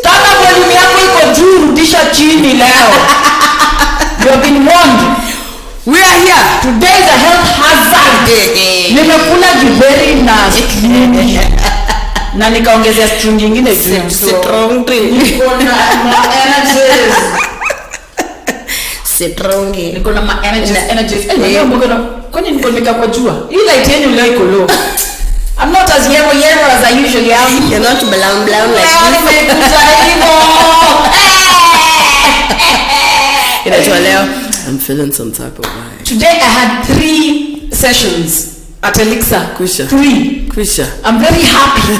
Tata volume yako iko juu, rudisha chini leo. You have been warned. We are here. Today is a health hazard. Nimekula giberi na na nikaongezea string nyingine strong drink. Niko na energies. Strong. Niko na energies. Leo mbona kwani niko kwa jua? Hii light yenu leo iko low. I'm not as yellow as I usually am. You're not brown like this. I'm feeling some type of vibe. Today I had 3 sessions at Elixir. Kusha. 3. Kusha. I'm very happy.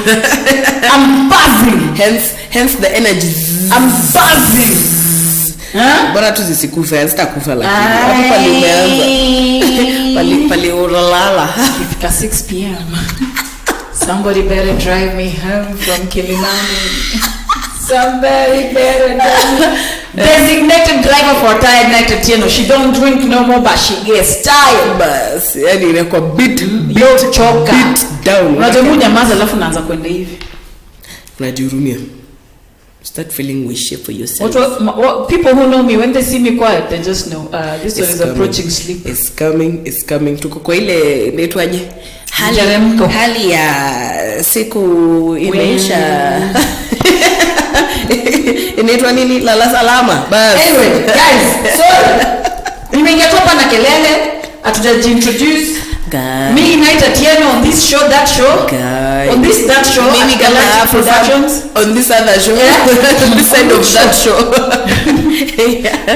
I'm buzzing. Hence the energy. I'm buzzing. Bora tu zisikufa, sitakufa lakini. Hapo pale umeanza. Pale uralala. It's 6 p.m. Somebody better drive me home from Kilimani. Somebody better designated driver for tired Night Atieno. She don't drink no more, but she gets tired. Bas, yani inakuwa beat choka. Beat down. Unajua nyamaza alafu naanza kwenda hivi. Unajihurumia. Start feeling wish for yourself. What people who know me, when they see me quiet, they just know this one is approaching sleep. It's coming. Tuko kwa ile inaitwaje? Hali ya siku imeisha. Inaitwa nini? Lala salama. Bas. Anyway, guys, so nimeingia hapa na kelele, introduce me Night Atieno on this show, that show. Guys. On this that show. Mimi kama AfroFabb on this other show. On this side of that show.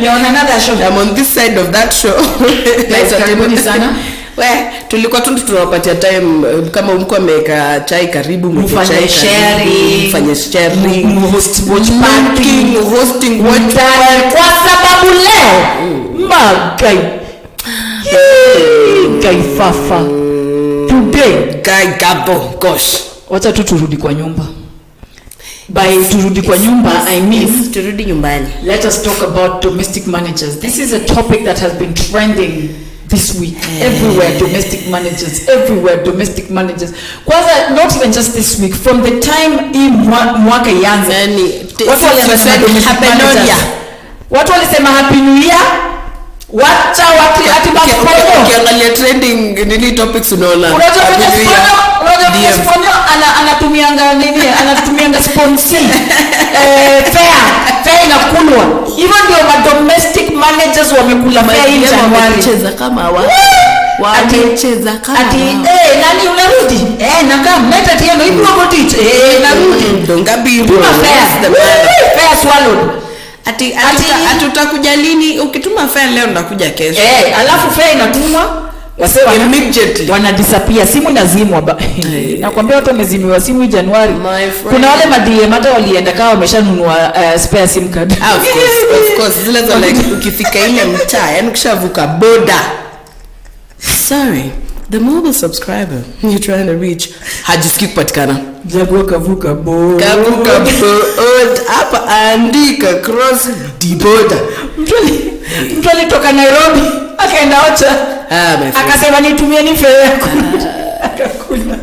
You're on another show. I'm on this side of that show. Nice Atieno sana. Tulikuwa tunawapatia time kama mko ameka chai karibu mfanye sharing, watch party, hosting watch kwa sababu leo magai fafa today gabo gosh, wacha tu turudi kwa nyumba. By turudi kwa nyumba I mean turudi nyumbani. Let us talk about domestic managers. This is a topic that has been trending this week. Everywhere domestic managers. Kwanza not even just this week, from the time mwaka yanza watu walisema happy new year. Wacha ukiangalia trending nini topics unaona anatumianga sponsor fair inakulwa hivyo ndio ma domestic managers wamekula fair in January. Cheza kama wamecheza kama nani unarudi na kama Night Atieno hivi wako teach narudi dongabiru fair swallowed. Ati utakuja lini? Ukituma fair leo ndakuja kesho. Alafu fair inatumwa wasema immediately wana disappear, simu inazimwa. Nakwambia watu wamezimiwa simu Januari. Kuna wale madm hata walienda kama wameshanunua spare sim card. Of course zile za like ukifika ile mtaa yani ukishavuka boda. Sorry, the mobile subscriber you're trying to reach hajisikii kupatikana. Kavuka boda hapa andika cross the border. Mtu alitoka Nairobi akaenda Ocha akasema nitumie ni fare yako akakula.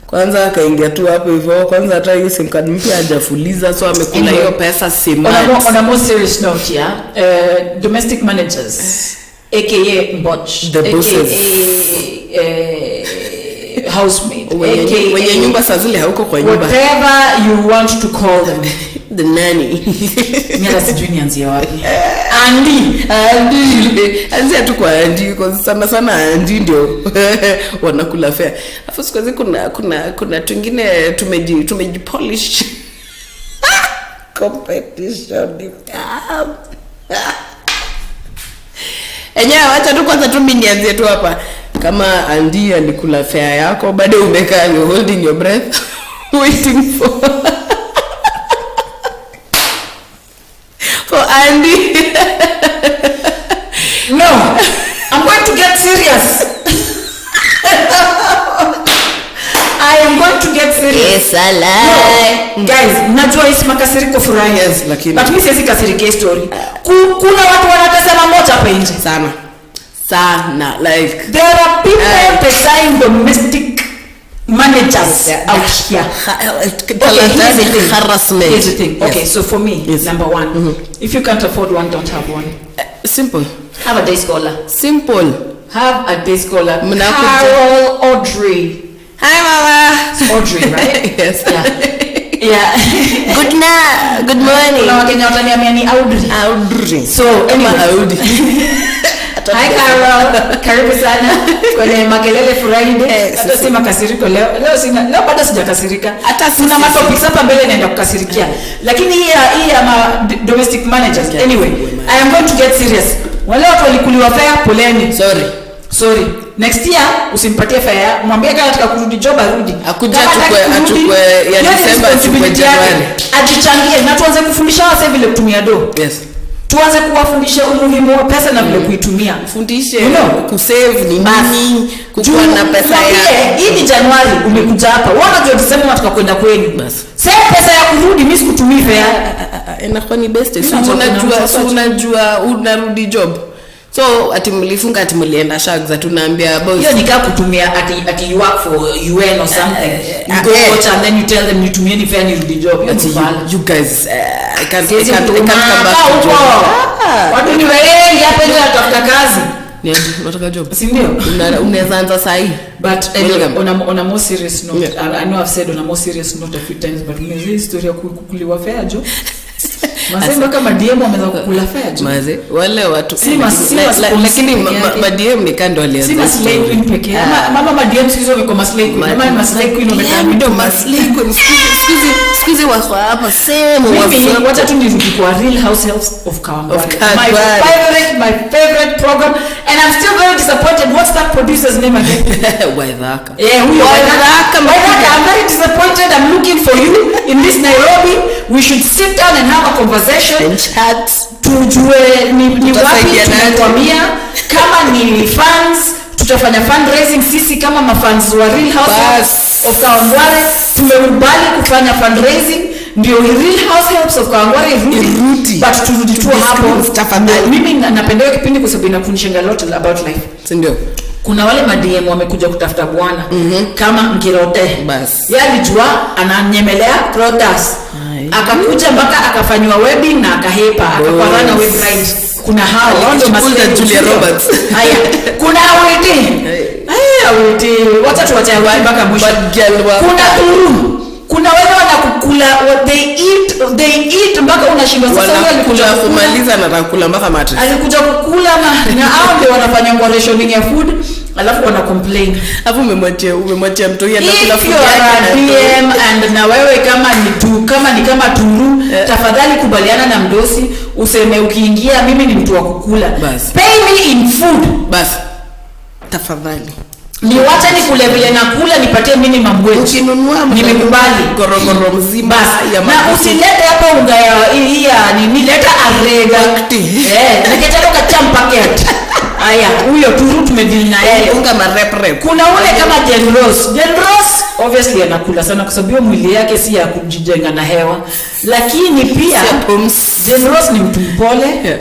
Kwanza akaingia tu hapo hivyo, kwanza hata hiyo sim card mpya hajafuliza, so amekula hiyo pesa sim. On a more serious note, domestic managers aka Mboch, the bosses, housemaid, wenye nyumba saa zile hauko kwa nyumba, whatever you want to call them, the nanny. Mimi sijui nianzie wapi. Anzia tu kwa Andy, kwa sana Andy ndio wanakula fair. Afu siku hizi kuna tungine tumejipolish competition. Enyewe acha tu kwanza tu mimi nianzie tu hapa. Kama Andy alikula fair yako, bado umekaa you holding your breath waiting for Andy. No, I'm going to get serious. I am going to get serious. Yes, I no, guys, najua isi Makasiriko Furahiday. Yes, lakini but mimi siwezi kasirike story. Kuna watu wanatesema moja hapa nje sana, like there are people design domestic managers traitors out here. Harassment. Here's the thing. Okay, Yes. so for me, number one, if you can't afford one, don't have one. Simple. Have a day scholar. Simple. Have a day scholar. Mnakuja. Carol Audrey. Hi, Mama. It's Audrey, right? Yes. Yeah. Good night. Good morning. Kuna Wakenya wataniambia ni Audrey. Audrey. So anyway. Hi Carol, karibu sana kwenye Makelele Furahiday. Hata si Makasiriko leo bado sijakasirika. Hata sina matopics hapa mbele naenda kukasirikia. Lakini hii ya domestic managers. Anyway, I am going to get serious. Wale watu walikuliwa fare, poleni. Sorry. Next year usimpatie fare, mwambie kama nataka kurudi job arudi. Akuja achukue ya December achukue January. Ajichangie na tuanze kufundisha wase vile kutumia do. Yes. Tuanze kuwafundisha umuhimu wa pesa na vile kuitumia. Fundishe kusave ni nini, kukuwa na pesa ya. Hii ni Januari umekuja hapa. Unajua December unataka kwenda kwenu. Basi. Sasa pesa ya kurudi mimi sikutumii fare. Inakuwa ni best. Unajua unarudi job. So ati mlifunga ati mlienda shags tunaambia boss. Hiyo nikaa kutumia ati you work for UN or something. You go watch and then you tell them nitumie ni fare ni rudi job. You guys I can't come back to job. Watu ni wengi hapa ndio watafuta kazi. Ni unataka job. Si ndio? Unaweza anza saa hii. But on a more serious note, I know I've said on a more serious note a few times, but mimi historia kukuliwa fare jo. Masema kama DM wameweza kukula fare jo. Maze wale watu lakini madm ni kando alianza. Si maslay queen pekee. Mama madm sizo wako maslay queen. Mama maslay queen wamekaa ndio maslay queen. Excuse wako hapa same wafu. Wacha tu nirudi kwa Real Housewives of Kawangware. My favorite program, and I'm still very disappointed. What's that producer's name again? Waithaka. Yeah, Waithaka. I'm very disappointed. I'm looking for you in this Nairobi. We should sit down and have a conversation and chat. Tujue ni wapi tunakwamia, kama ni fans tutafanya fundraising sisi kama mafans wa Real Housewives of Kawangware. Tumekubali kufanya fundraising ndio Real Housewives of Kawangware irudi, but turudi tu hapo tafadhali. Mimi napenda kipindi kwa sababu inafundisha a lot about life, si ndio? Kuna wale madm wamekuja kutafuta bwana kama Ngirote, basi yeye alijua ananyemelea Crotas, akakuja mpaka akafanywa wedding na akahepa akaparana with bride. Kuna hao ndio maswali Julia Roberts. Haya, kuna awiti wacha tuache mpaka mwisho. Kuna wale wanakukula they eat mpaka unashindwa sasa. Wewe alikuja kumaliza na atakula mpaka mate, alikuja kukula na hao ndio wanafanya rationing ya food alafu wana complain. Hapo umemwachia mtu yeye anakula food yake and na wewe kama ni kama turu, tafadhali kubaliana na mdosi useme ukiingia mimi ni mtu wa kukula. Pay me in food. Basi tafadhali ni wacha nikule vile nakula, nipatie minimum wage. Ukinunua nimekubali gorogoro mzima ya na usilete hapa unga ya nini, leta arega nikitaka kacham packet. Haya, huyo turu tumedili na yeye unga marep. Kuna ule kama Generous obviously anakula sana kwa sababu mwili yake si ya kujijenga na hewa, lakini pia Generous ni mtu mpole,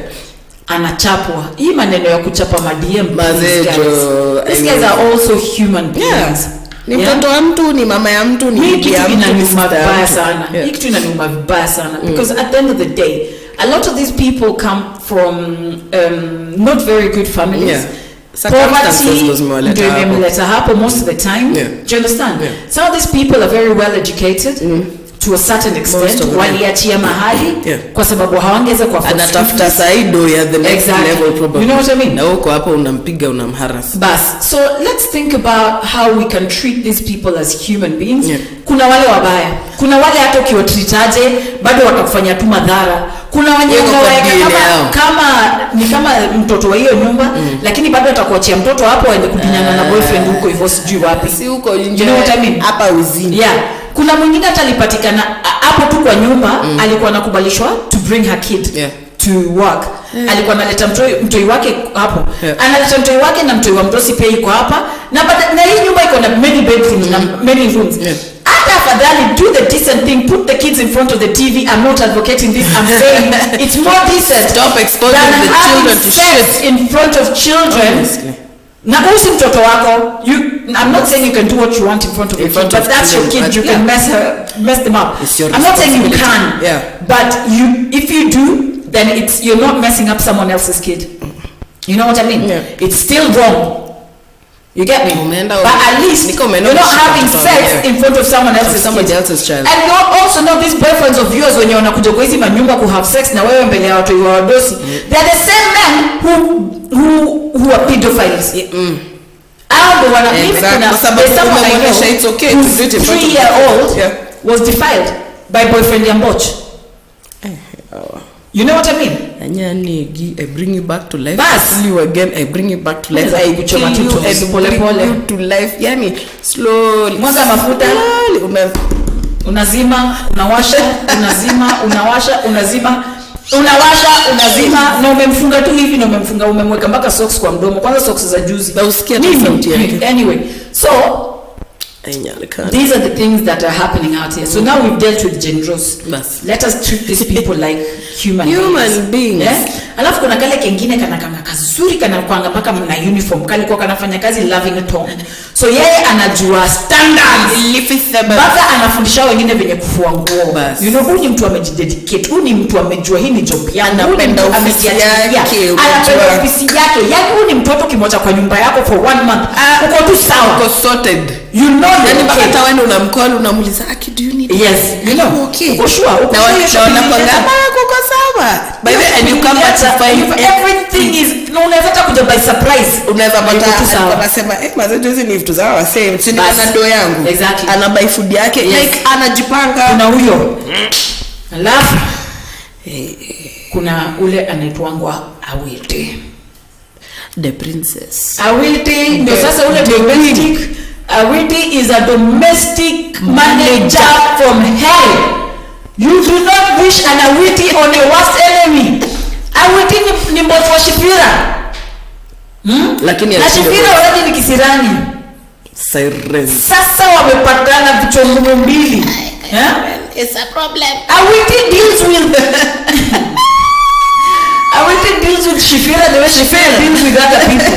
anachapwa. Hii maneno ya kuchapa madm, these guys are also human beings. Ni mtoto wa mtu, ni mama ya mtu, ni bibi ya mtu. Inaniuma vibaya sana. Hii kitu inaniuma vibaya sana because at the end of the day a lot of these people come from not very good families. Poverty ndio imeleta hapo most of the time. Do you understand? Some of these people are very well educated to a certain extent, waliachia mahali kwa sababu hawangeza kwa anatafuta saido ya the next level probably. You know what I mean? Na uko hapo unampiga unamharass. So let's think about how we can treat these people as human beings. Kuna wale wabaya, kuna wale hata ukiwatritaje bado watakufanya tu madhara. Kuna wenye kama mtoto wa hiyo nyumba lakini bado atakuachia mtoto hapo aende kudinyana na boyfriend huko hivyo sijui wapi. Si huko nje. You know what I mean? Hapa uzini. Kuna mwingine atalipatikana hapo tu kwa nyumba, alikuwa anakubalishwa to bring her kid to work. Alikuwa analeta mtoi wake hapo. Analeta mtoi wake na mtoi wa mtosi pia yuko hapa. Na hii nyumba iko na many bedrooms na many rooms. Hata afadhali do the decent thing, put the kids in front of the TV. I'm not advocating this. I'm saying it's more decent. Stop exposing the children to shit in front of children. Na usi mtoto wako. I'm not saying you can do what you want in front of your kid, but that's your kid. You can mess them up. I'm not saying you can. Yeah. But if you do, then you're not messing up someone else's kid. You know what I mean? Yeah. It's still wrong. You get me? But at least you're not having sex in front of someone else's child. And you also know these boyfriends of yours when you're wanakuja kwa hizi manyumba ku have sex na wewe mbele ya watu wa wadosi. They're the same men who are pedophiles. It's okay to do it in front of 3-year-old was defiled by boyfriend Yamboch. You know what I mean? I bring you back to life. Bas. You again, I bring you back to life. I kill you and bring you to life. Yani, slowly. Mwaga mafuta. Unazima, unawasha, unazima, unawasha, unazima. Unawasha, unazima, na umemfunga tu hivi na umemweka mpaka socks kwa mdomo. Kwanza socks za juzi. Na usikia sauti yake. Anyway, so these are the things that are happening out here. So now we've dealt with genders. Let us treat these people like human beings. Yeah? Alafu kuna kale kengine kana kazuri kana kwanga mpaka na uniform kali kwa kanafanya kazi loving tone. So yeye anajua standards. Baba anafundisha wengine venye kufua nguo. You know, huyu ni mtu amejidedicate. Huyu ni mtu amejua hii ni job yake. Anapenda ofisi yake. Anapenda ofisi yake. Yaani huyu ni mtoto kimoja kwa nyumba yako for 1 month. Uko tu sawa. Uko sorted. You know yani mpaka hata wewe unamcall unamuuliza do you need yes you know okay uko sure na wanapanga kuko sawa by the way and you come back to find everything is no unaweza hata kuja by surprise unaweza pata anasema mazetu hizi ni vitu zao same si na do yangu exactly ana buy food yake like anajipanga kuna huyo alafu kuna ule anaitwangwa Awiti the princess Awiti ndio sasa ule domestic Awiti is a domestic manager from hell. You do not wish an Awiti on your worst enemy. Awiti ni mbovu wa Shifira. Lakini na Shifira already ni kisirani. Siren. Sasa wamepatana vichongo mbili. It's a problem. Awiti deals with Shifira the way Shifira deals with other people.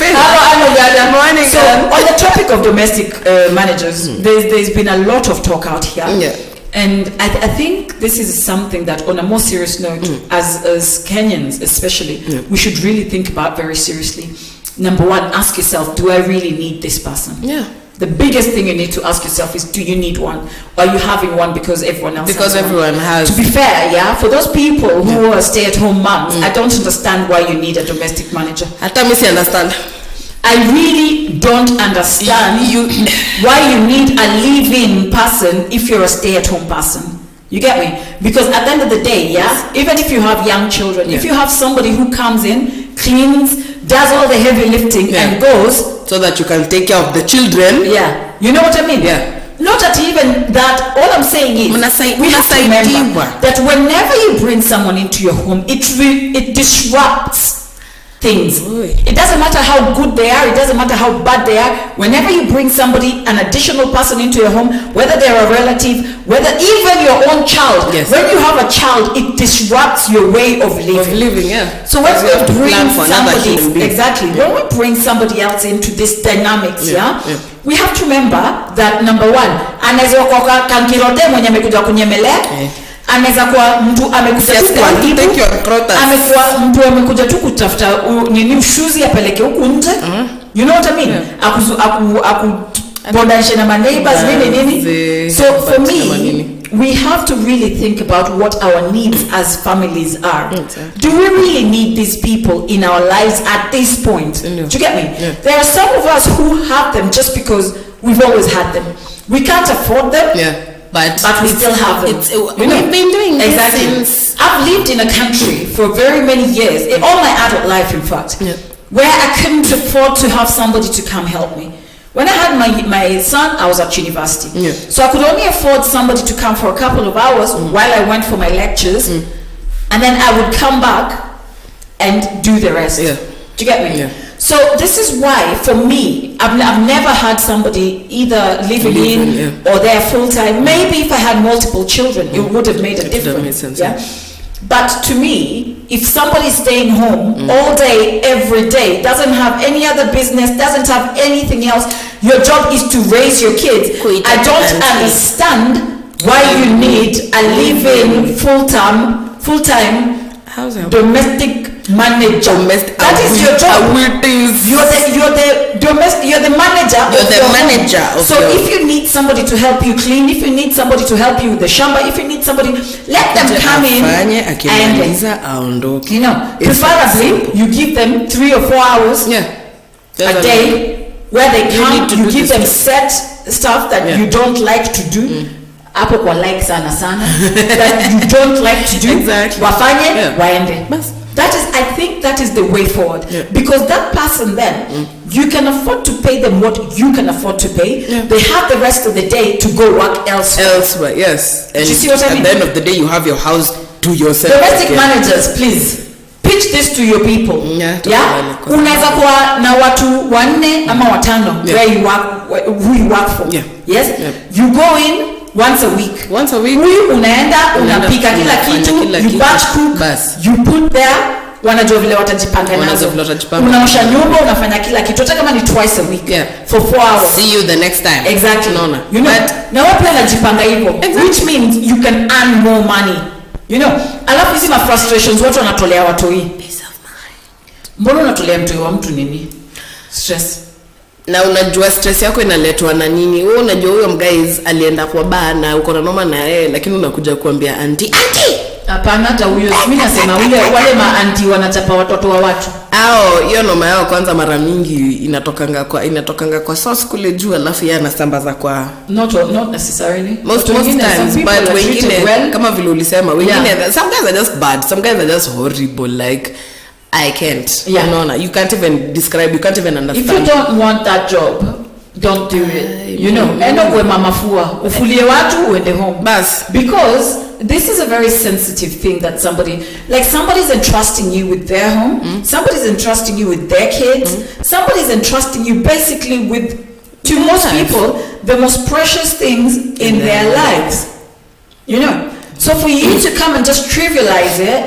Hello, good morning. So on the topic of domestic managers, there's been a lot of talk out here. Yeah. And I think this is something that on a more serious note, as Kenyans especially, we should really think about very seriously. Number one, ask yourself, do I really need this person? Yeah. The biggest thing you need to ask yourself is, do you need one? Or are you having one because everyone else because has everyone one? has. To be fair, yeah, for those people who are stay-at-home moms, I don't understand why you need a domestic manager. Hata mimi si understand. I really don't understand why you need a live-in person if you're a stay-at-home person. You get me? Because at the end of the day, yeah, even if you have young children, if you have somebody who comes in, cleans, does all the heavy lifting and goes, so that you can take care of the children. Yeah, you know what I mean? Yeah. Not that even that. All I'm saying is, we have to remember that whenever you bring someone into your home, it disrupts things. It doesn't matter how good they are, it doesn't matter how bad they are. Whenever you bring somebody, an additional person into your home, whether they're a relative, whether even your own child, when you have a child, it disrupts your way of living. So when we bring somebody, when we bring somebody else into this dynamics, we have to remember that number one, anaweza kwa kankirote mwenye amekuja kunyemelea. Anaweza kuwa mtu amekuja tu amekuwa mtu amekuja tu kutafuta nini ushuzi apeleke huku nje. You know what I mean? Bondanisha na neighbors nini. So for me, we have to really think about what our needs as families are. Do we really need these people in our lives at this point? Do you get me? There are some of us who have them just because we've always had them. We can't afford them. But we still have them. We've been doing this since. I've lived in a country for very many years, all my adult life in fact, where I couldn't afford to have somebody to come help me. When I had my son, I was at university. So I could only afford somebody to come for a couple of hours while I went for my lectures, and then I would come back and do the rest. Do you get me? So this is why, for me, I've never had somebody either living in or there full time. Maybe if I had multiple children, it would have made a difference. But to me, if somebody's staying home all day, every day, doesn't have any other business, doesn't have anything else, your job is to raise your kids. I don't understand why you need a live-in full-time domestic manager. That is your job. You're the manager. So if you need somebody to help you clean, if you need somebody to help you with the shamba, if you need somebody, let them come in and, you know, preferably you give them 3 or 4 hours a day where they come. You give them set stuff that you don't like to do. Hapo kwa like sana that you don't like to do. Wafanye waende. I think that is the way forward, because that person then you can afford to pay them what you can afford to pay. They have the rest of the day to go work elsewhere. Yes. And you see what I mean? At the end of the day, you have your house to yourself. Domestic managers, please pitch this to your people. Unaweza kuwa na watu 4 ama 5 where you work, who you work for. Yes. You go in once a week. Huyu unaenda unapika kila kitu, you batch cook, you put there, wanajua vile watajipanga nazo. Unaosha nyumba, unafanya kila kitu, hata kama ni twice a week for 4 hours. See you the next time. Exactly. You know, na wapi unajipanga hivyo, which means you can earn more money. You know, alafu hizi frustrations watu wanatolea watu hii. Peace of mind. Mbona unatolea mtu wa mtu nini? Stress. Na unajua stress yako inaletwa na nini? Wewe unajua huyo guys alienda kwa bar na uko na noma na yeye, lakini unakuja kuambia auntie. Hapana, hata huyo mimi nasema wale ma auntie wanachapa watoto wa watu. Hiyo noma yao kwanza mara mingi inatokanga kwa source kule juu, alafu yeye anasambaza kwa not necessarily. Most times, but wengine kama vile ulisema, wengine some guys are just bad, some guys are just horrible, like I can't. You can't even describe, you can't even understand. If you don't want that job, don't do it. You know, enda kwa mamafua, ufulie watu uende home. Because this is a very sensitive thing that somebody's entrusting you with their home, somebody's entrusting you with their kids, somebody's entrusting you basically with, to most people, the most precious things in their lives. You know, so for you to come and just trivialize it,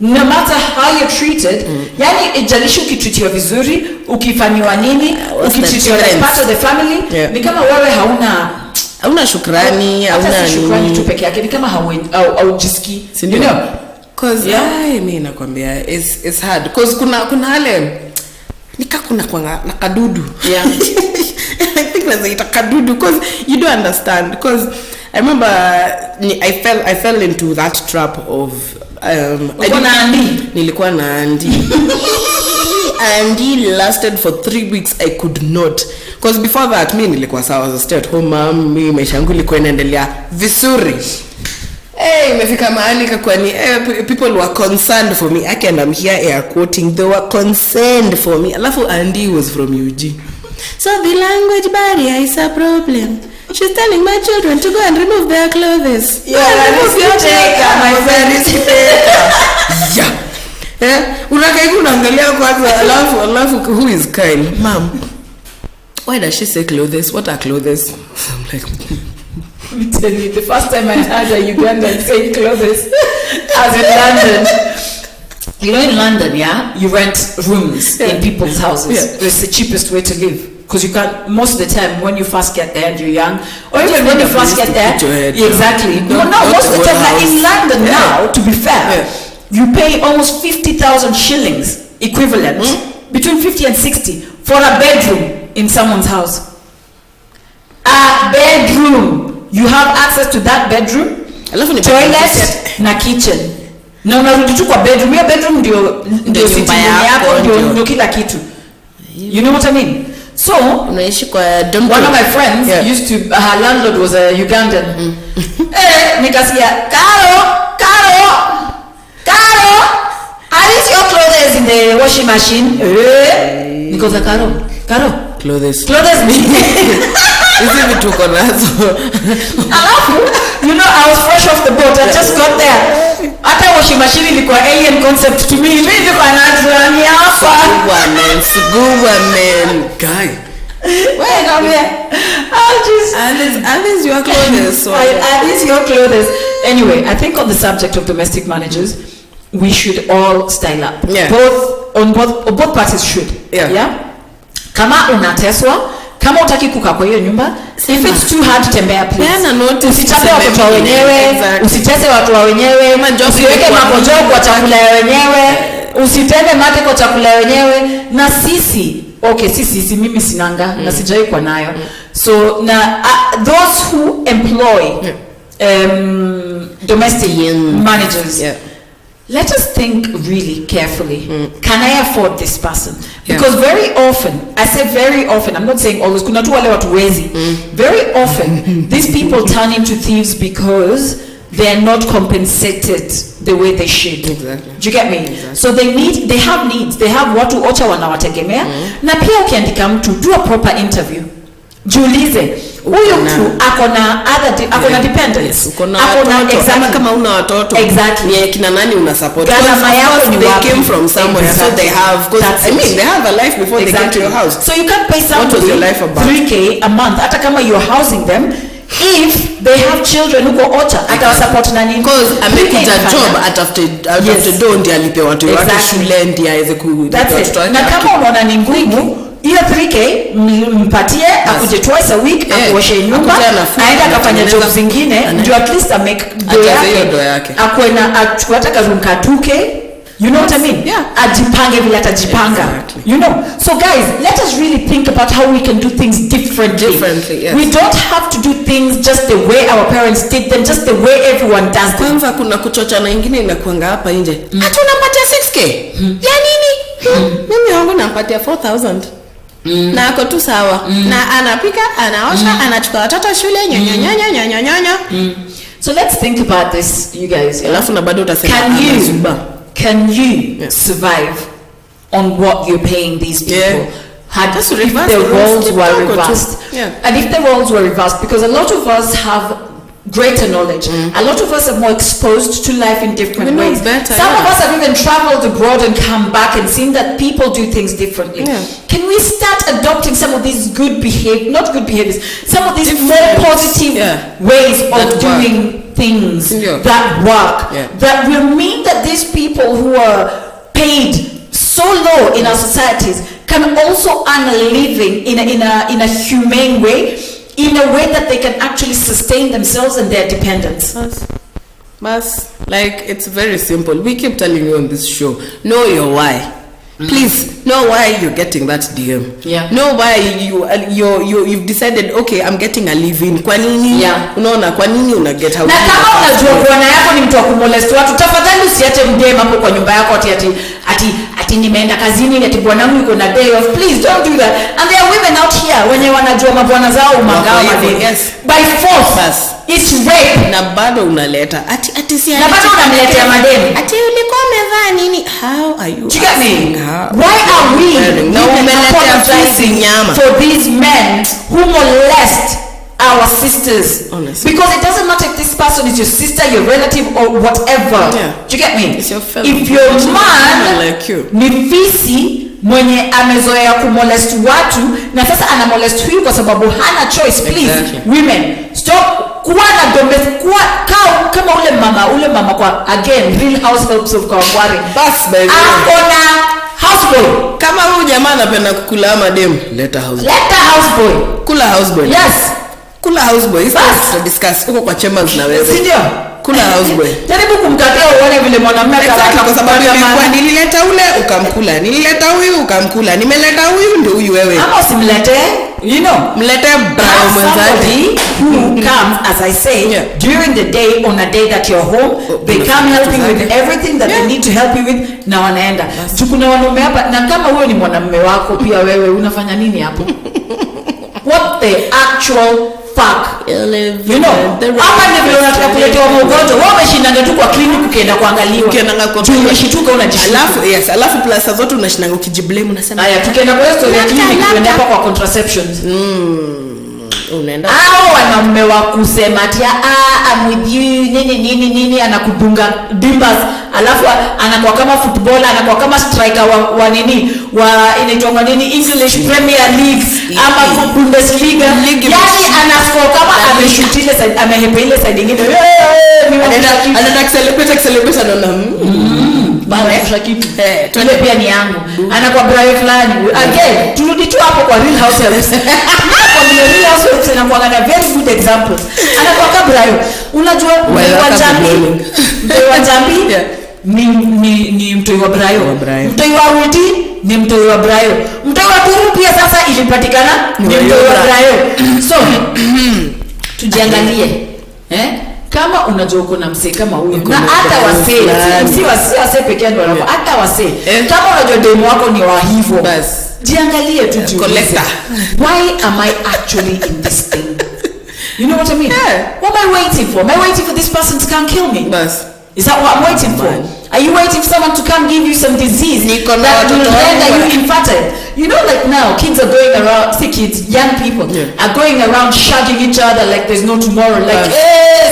no matter how you're treated, yani ijalishi ukitreatiwa vizuri, ukifanywa nini, ukitreatiwa as part of the family, ni kama wewe hauna shukrani, hauna shukrani tu peke yake, ni kama haujisikii. You know, cause mimi nakwambia it's hard, cause kuna wale kuna na kadudu. I think that's kadudu, cause you don't understand, because I remember I fell into that trap of nilikuwa na Andy lasted for 3 weeks. I could not, because before that me nilikuwa sawa, I was a stay at home mom, mimi maisha yangu ilikuwa inaendelea vizuri. Imefika mahali kakwani people were concerned for me. And I'm here air quoting, they were concerned for me. Alafu Andy was from UG, so the language barrier is a problem. She's telling my children to go and remove their clothes. Unakaiku unaangalia kwanza, alafu who is Kyle? Mom, why does she say clothes? What are clothes? I'm like, let me tell you, the first time I heard a Ugandan say clothes, I was in London. You know, in London, you rent rooms in people's houses. It's the cheapest way to live. Because you can't, most of the time when you first get there and you're young, or even when you first get there, exactly. No, most of the time, like in London now, to be fair, you pay almost 50,000 shillings equivalent, between 50 and 60, for a bedroom in someone's house. A bedroom. You have access to that bedroom, toilet, na kitchen. Na unarudi tu kwa bedroom. Your bedroom ndio sitting yako, ndio kila kitu. You know what I mean? So, one of my friends used to, her landlord was a Ugandan. Nikasikia, Karo, are these your clothes in the washing machine? Nikoza, Karo, clothes. Alafu, you know, I was fresh off the boat. I just got there. Hata washing machine ilikuwa alien concept to me. Mimi nilikuwa nadhani hapa. Woman, guy. Wait, I'm here. At least your clothes. At least your clothes. Anyway, I think on the subject of domestic managers, we should all style up. Yeah. Both parties should. Yeah. Kama unateswa, kama utaki kukaa kwa hiyo nyumba, if it's too hard tembea please. Usitese watu wa wenyewe, usitese watu wa wenyewe, usiweke makojoo kwa chakula ya wenyewe, usitende mate kwa chakula ya wenyewe. Na sisi, sisi mimi sinanga na sijai kwa nayo. So na those who employ domestic managers, let us think really carefully. Can I afford this person? Because very often, I say very often, I'm not saying always, kuna tu wale watu wezi. Very often, these people turn into thieves because they are not compensated the way they should. Exactly. Do you get me? Exactly. So they have needs. They have watu ocha wanawategemea. Na pia ukiandika mtu, do a proper interview. Jiulize, huyu mtu akona dependence, akona exam kama una watoto, exactly, kina nani una support, they came from somewhere, exactly. So they have, they have a life before they get to your house. So you can't pay somebody 3K a month hata kama you're housing them if they have children who go ocha ata support nani, because amekuja job after do ndio alipe watu wake shule ndio aweze ku. Na kama unaona ni ngumu hiyo 3K mpatie akuje twice a week akuoshe nyumba aenda akafanya job zingine ndio at least make do yake akwena ataka room ka 2K. You know what I mean? Yeah. Ajipange vile atajipanga. Exactly. You know. So guys, let us really think about how we can do things differently. Yes. We don't have to do things just the way our parents did them, just the way everyone does them. Kwanza kuna kuchocha na ingine inakuanga hapa nje. Hata unampatia 6K. Ya nini? Mimi wangu nampatia 4,000. Na ako tu sawa. Na anapika, anaosha, anachukua watoto shule, nyanya. So let's think about this, you guys. Alafu na bado utasema can you survive on what you're paying these people? If the roles were reversed. And if the roles were reversed, because a lot of us have greater knowledge. A lot of us are more exposed to life in different ways. Some of us have even traveled abroad and come back and seen that people do things differently. Can we start adopting some of these some of these more positive ways of doing things that work, that will mean that these people who are paid so low in our societies can also earn a living in a humane way, in a way that they can actually sustain themselves and their dependents. Like, it's very simple. We keep telling you on this show, know your why. Please know why you're getting that DM. Know why you've decided, okay, I'm getting a living. Kwa nini? Unaona kwa nini una get out? Na kama unajua bwana yako ni mtu wa kumolest watu, tafadhali usiache DM hapo kwa nyumba yako ati nimeenda kazini ati bwana wangu yuko na day off. Please don't do that. And there are women out here wenye wanajua mabwana zao umangao by force. It's rape. Na bado unaleta ati si na bado unamletea madeni ati ulikuwa umevaa nini? How are you? Why are we apologizing for these men who molest our sisters? Honestly. Because it doesn't matter if this person is your sister, your relative, or whatever. Do you get me? It's your family. If your man like you ni fisi mwenye amezoea kumolest watu na sasa anamolest huyu kwa sababu hana choice, please, women, stop kuwa na domestic, kama ule mama kwa, again, Real Housewives of Kawangware. Akona houseboy. Kama huyu jamaa anapenda kukula madem, leta houseboy. Kula houseboy. Yes. Kula houseboy. Let's discuss huko kwa chambers na wewe. Sindio? Kula houseboy. Jaribu kumkatia uone vile mwanamume kwa sababu nilikuwa nilileta ule ukamkula. Nilileta huyu ukamkula. Nimeleta huyu ndio huyu wewe. Ama usimlete, mlete bravo mwenzadi who comes, as I say, during the day, on a day that you're home, they come help you with everything that they need to help you with, na wanaenda. Kuna wanaume hapa, na kama wewe ni mwanamume wako pia wewe unafanya nini hapo? What the actual fuck? Hapa ndivyo unataka kuletewa mgonjwa. Wewe umeshindanga tu kwa clinic ukienda kuangaliwa. Umeshituka unajishika. Alafu plus zote unashindanga ukijiblame unasema. Haya, tukienda kwa story ya clinic tuende hapa kwa contraceptions. Unaenda. Wanaume wa kusema ati I'm with you nini anakudunga dimbas, alafu anakuwa kama footballer, anakuwa kama striker wa inaitwa nini English Premier League ama Bundesliga. Yani anascore kama ameshoot ile side, amehepa ile side nyingine. Anataka celebrate anaona bana kusha kitu tule pia ni yangu anakuwa brayo fulani again turudi tu hapo kwa Real Housewives kwa Real Housewives inakuwa na very good example anakuwa brayo unajua mtoi wa Jambi ni mtoi wa brayo mtoi wa Witi ni mtoi wa brayo mtoi wa Turu pia sasa ilipatikana ni mtoi wa brayo so tujiangalie kama unajua uko na msee kama huyo na hata wasee pekee ndio wanapo hata wasee kama unajua demo wako ni wa hivyo basi jiangalie tu collector why am I actually in this thing you know what I mean what am I waiting for this person to come kill me basi is that what I'm waiting for are you waiting for someone to come give you some disease that will render you infertile you know like now kids are going around young people are going around shagging each other like there's no tomorrow like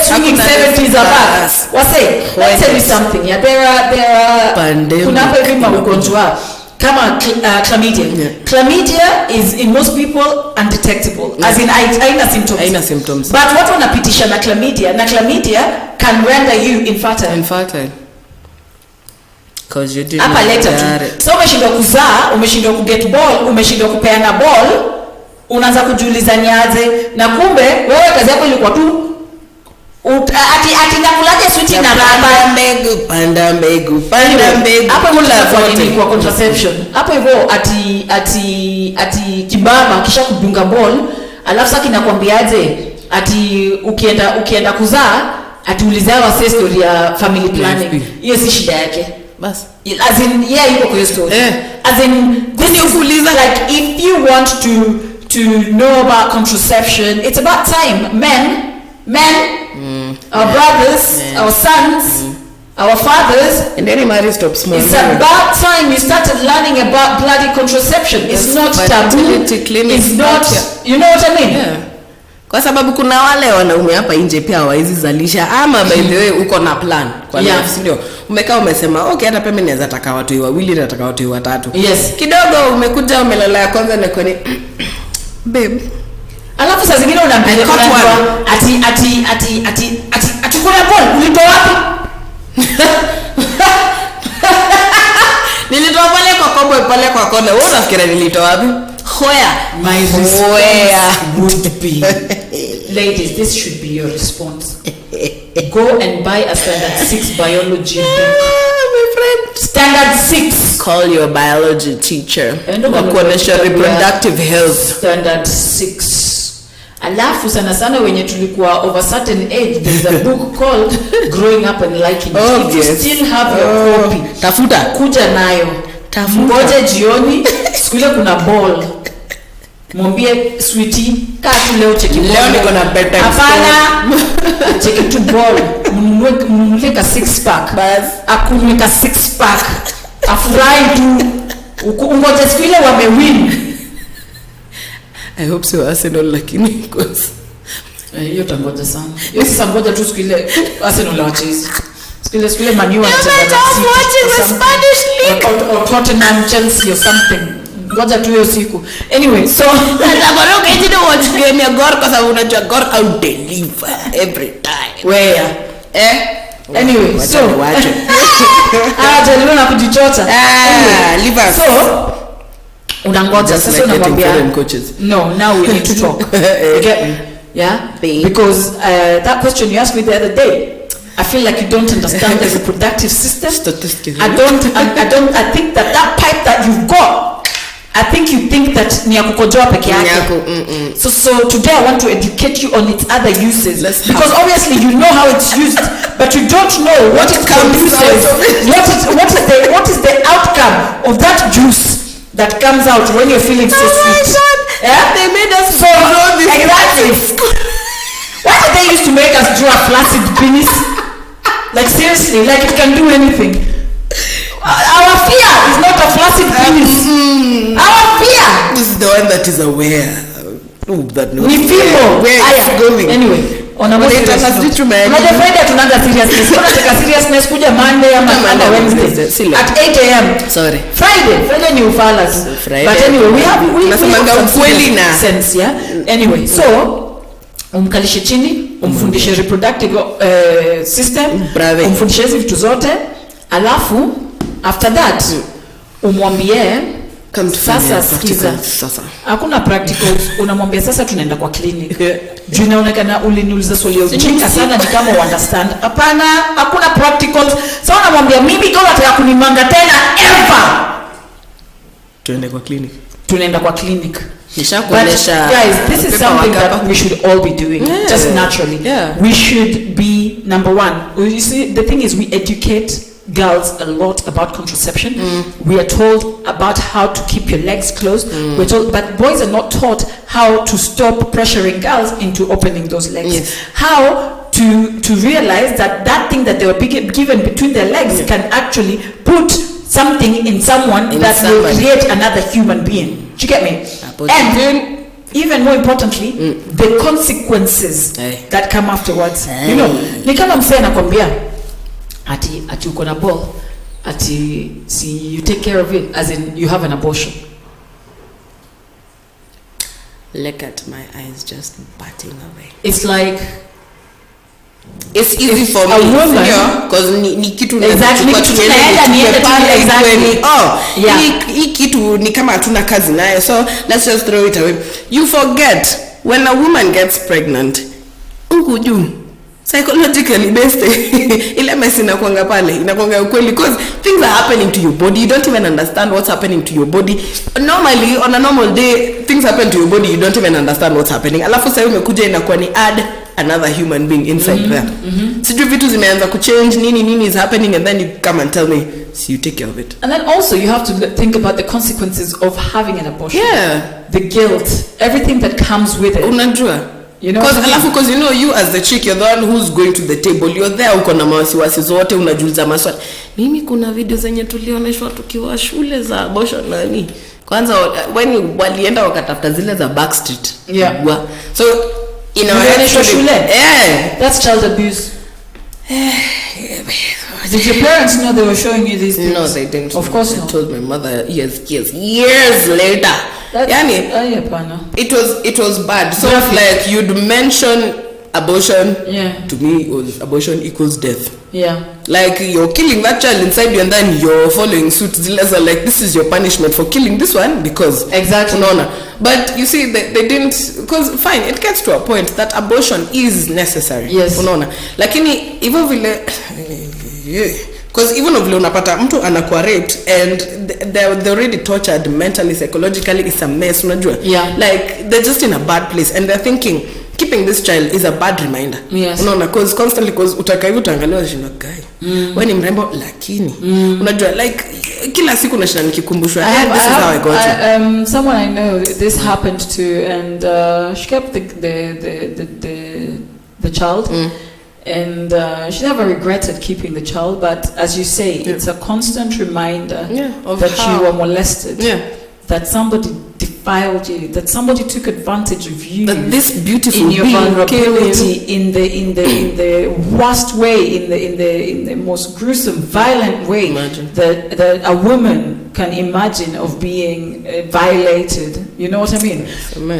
swinging 70s are back let's tell you something there are kuna hapa hivi magonjwa kama chlamydia is in most people undetectable as in haina symptoms but what wanapitisha na chlamydia can render you infertile because you didn't hapa later so umeshindwa kuzaa umeshindwa kuget ball umeshindwa kupeana ball unaanza kujiuliza niaje na kumbe wewe kazi yako ilikuwa tu ati nakulaje switi na panda mbegu hapo mtu kwa contraception hapo hivyo ati kibaba kisha kudunga ball alafu sasa kinakwambiaje ati ukienda kuzaa ati ulizaa wase story ya family planning hiyo si shida yake bas as in yuko kwa story as in this is like if you want to know about contraception it's about time men our brothers our sons our fathers and any marriage stops small it's about time you started learning about bloody contraception it's not taboo it's not you know what I mean kwa sababu kuna wale wanaume hapa nje pia hawaizi zalisha ama by the way uko na plan kwa nafsi ndio umekaa umesema okay hata pembe naweza taka watu wawili nataka watu watatu kidogo umekuja umelala ya kwanza na kwani babe alafu saa zingine unaambia ati kuna ball ulitoa wapi nilitoa pale kwa kona wewe unafikiria nilitoa wapi my response would be ladies this should be your response go and buy a standard 6 biology book my friend standard 6 call your biology teacher kuonesha reproductive health standard 6 alafu sana wenye tulikuwa over certain age there's a book called growing up and liking if you still have your copy tafuta kuja nayo ngoja jioni siku ile kuna ball mwambie sweetie kaa tu leo cheki leo niko na bedtime hapana cheki tu ball mnunue ka 6 pack bas akunywe ka 6 pack afurahi tu ngoja siku ile wamewin I hope so Arsenal lakini because hiyo tangoja sana hiyo sasa ngoja tu siku ile Arsenal wacheze siku ile Man U wanacheza watching the Spanish league or Tottenham Chelsea or something ngoja tu hiyo siku anyway so nataka ndio watch game ya Gor kwa sababu unajua Gor out deliver every time where anyway so watch jaribu na kujichota liver so unangoja sasa unamwambia no now we need to talk you get me because that question you asked me the other day I feel like you don't understand the reproductive system I think that pipe that you've got I think you think that ni ya kukojoa peke yake so today I want to educate you on its other uses because obviously you know how it's used but you don't know what it produces what is the outcome of that juice that comes out when you're feeling so sweet they made us follow this exactly why did they used to make us draw a flaccid penis like seriously like it can do anything our fear is not a flaccid penis our fear is the one that is aware that knows we feel where it's going anyway on a Friday tunaanza seriousness tunataka seriousness kuja Monday ama Wednesday at 8 am sorry Friday ni ufala but anyway we have ukweli na sense anyway so umkalishe chini umfundishe reproductive system, umfundishe hizi vitu zote, alafu after that umwambie sasa sikiza, hakuna practicals, unamwambia sasa tunaenda kwa clinic. Juu inaonekana uliniuliza swali ya ujinga sana, ni kama understand. Hapana, hakuna practicals. Sasa unamwambia mimi kama nataka kunimanga tena ever, tunaenda kwa clinic. Nishakuonesha. Guys, this is something that we should all be doing, just naturally. We should be number one. You see, the thing is, we educate girls a lot about contraception. We are told about how to keep your legs closed. We're told, but boys are not taught how to stop pressuring girls into opening those legs. How to realize that thing that they were given between their legs can actually put something in someone that will create another human being. Do you get me? And even more importantly, the consequences that come afterwards. You know, ni kama msee anakwambia ati uko na ball, ati see you take care of it, as in you have an abortion. Look at my eyes just batting away. It's like it's easy for me, because ni kitu exactly hii kitu ni kama hatuna kazi nayo, so let's just throw it away. You forget when a woman gets pregnant, unguju psychologically based ile mess inakuanga pale, inakuanga ukweli, because things are happening to your body, you don't even understand what's happening to your body. Normally on a normal day things happen to your body, you don't even understand what's happening, alafu sasa umekuja inakuwa ni add another human being inside there. Sijui vitu zimeanza kuchange, nini is happening, and then you come and tell me, so you take care of it. And then also you have to think about the consequences of having an abortion. The guilt, everything that comes with it. Unajua, you know, because you know, you as the chick, you're the one who's going to the table, you're there, uko na wasiwasi zote, unajiuliza maswali. Mimi kuna video zenye tulioneshwa tukiwa shule za abortion nani, kwanza when walienda wakatafuta zile za Backstreet. So in our that's child abuse. Did your parents know they were showing you these things? No, they didn't. Of course not. I told my mother years later. It was bad. So like you'd mention abortion, to me was abortion equals death. Like you're killing that child inside you, and then you're following suit. Like this is your punishment for killing this one, because but you see they didn't, because fine, it gets to a point that abortion is necessary. Lakini even vile because even if unapata mtu anakuwa raped and they're already tortured mentally, psychologically, it's a mess, unajua. Like they're just in a bad place, and they're thinking keeping this child is a bad reminder. Unaona, because constantly, because utakaivyo utaangaliwa shinda guy wewe ni mrembo, lakini unajua like kila siku nashinda nikikumbushwa this is how I got you. Someone I know this happened to, and she kept the child. And she never regretted keeping the child, but as you say, it's a constant reminder that you were molested, that somebody defiled you, that somebody took advantage of you, that this beautiful in your vulnerability, in the worst way, in the most gruesome, violent way that a woman can imagine of being violated. You know what I mean?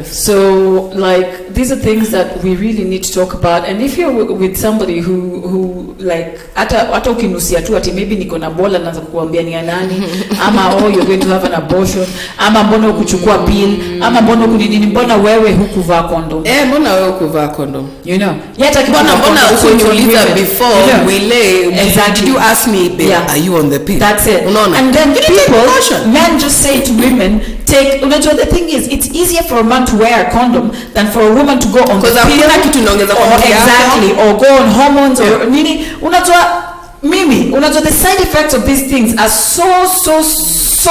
So like these are things that we really need to talk about. And if you're with somebody who like hata ukinusia tu ati maybe niko na bola naanza kukuambia ni nani, ama you're going to have an abortion, ama mbona ukuchukua pill, ama mbona kunini, mbona wewe hukuvaa condom, mbona wewe hukuvaa condom, you know, mbona ukuuliza before we lay, did you ask me, babe, are you on the pill? That's it. And then people, men just say to women, unajua, the thing is, it's easier for a man to wear a condom than for a woman to go on the pill, or go on hormones, or nini. Unajua, the side effects of these things are so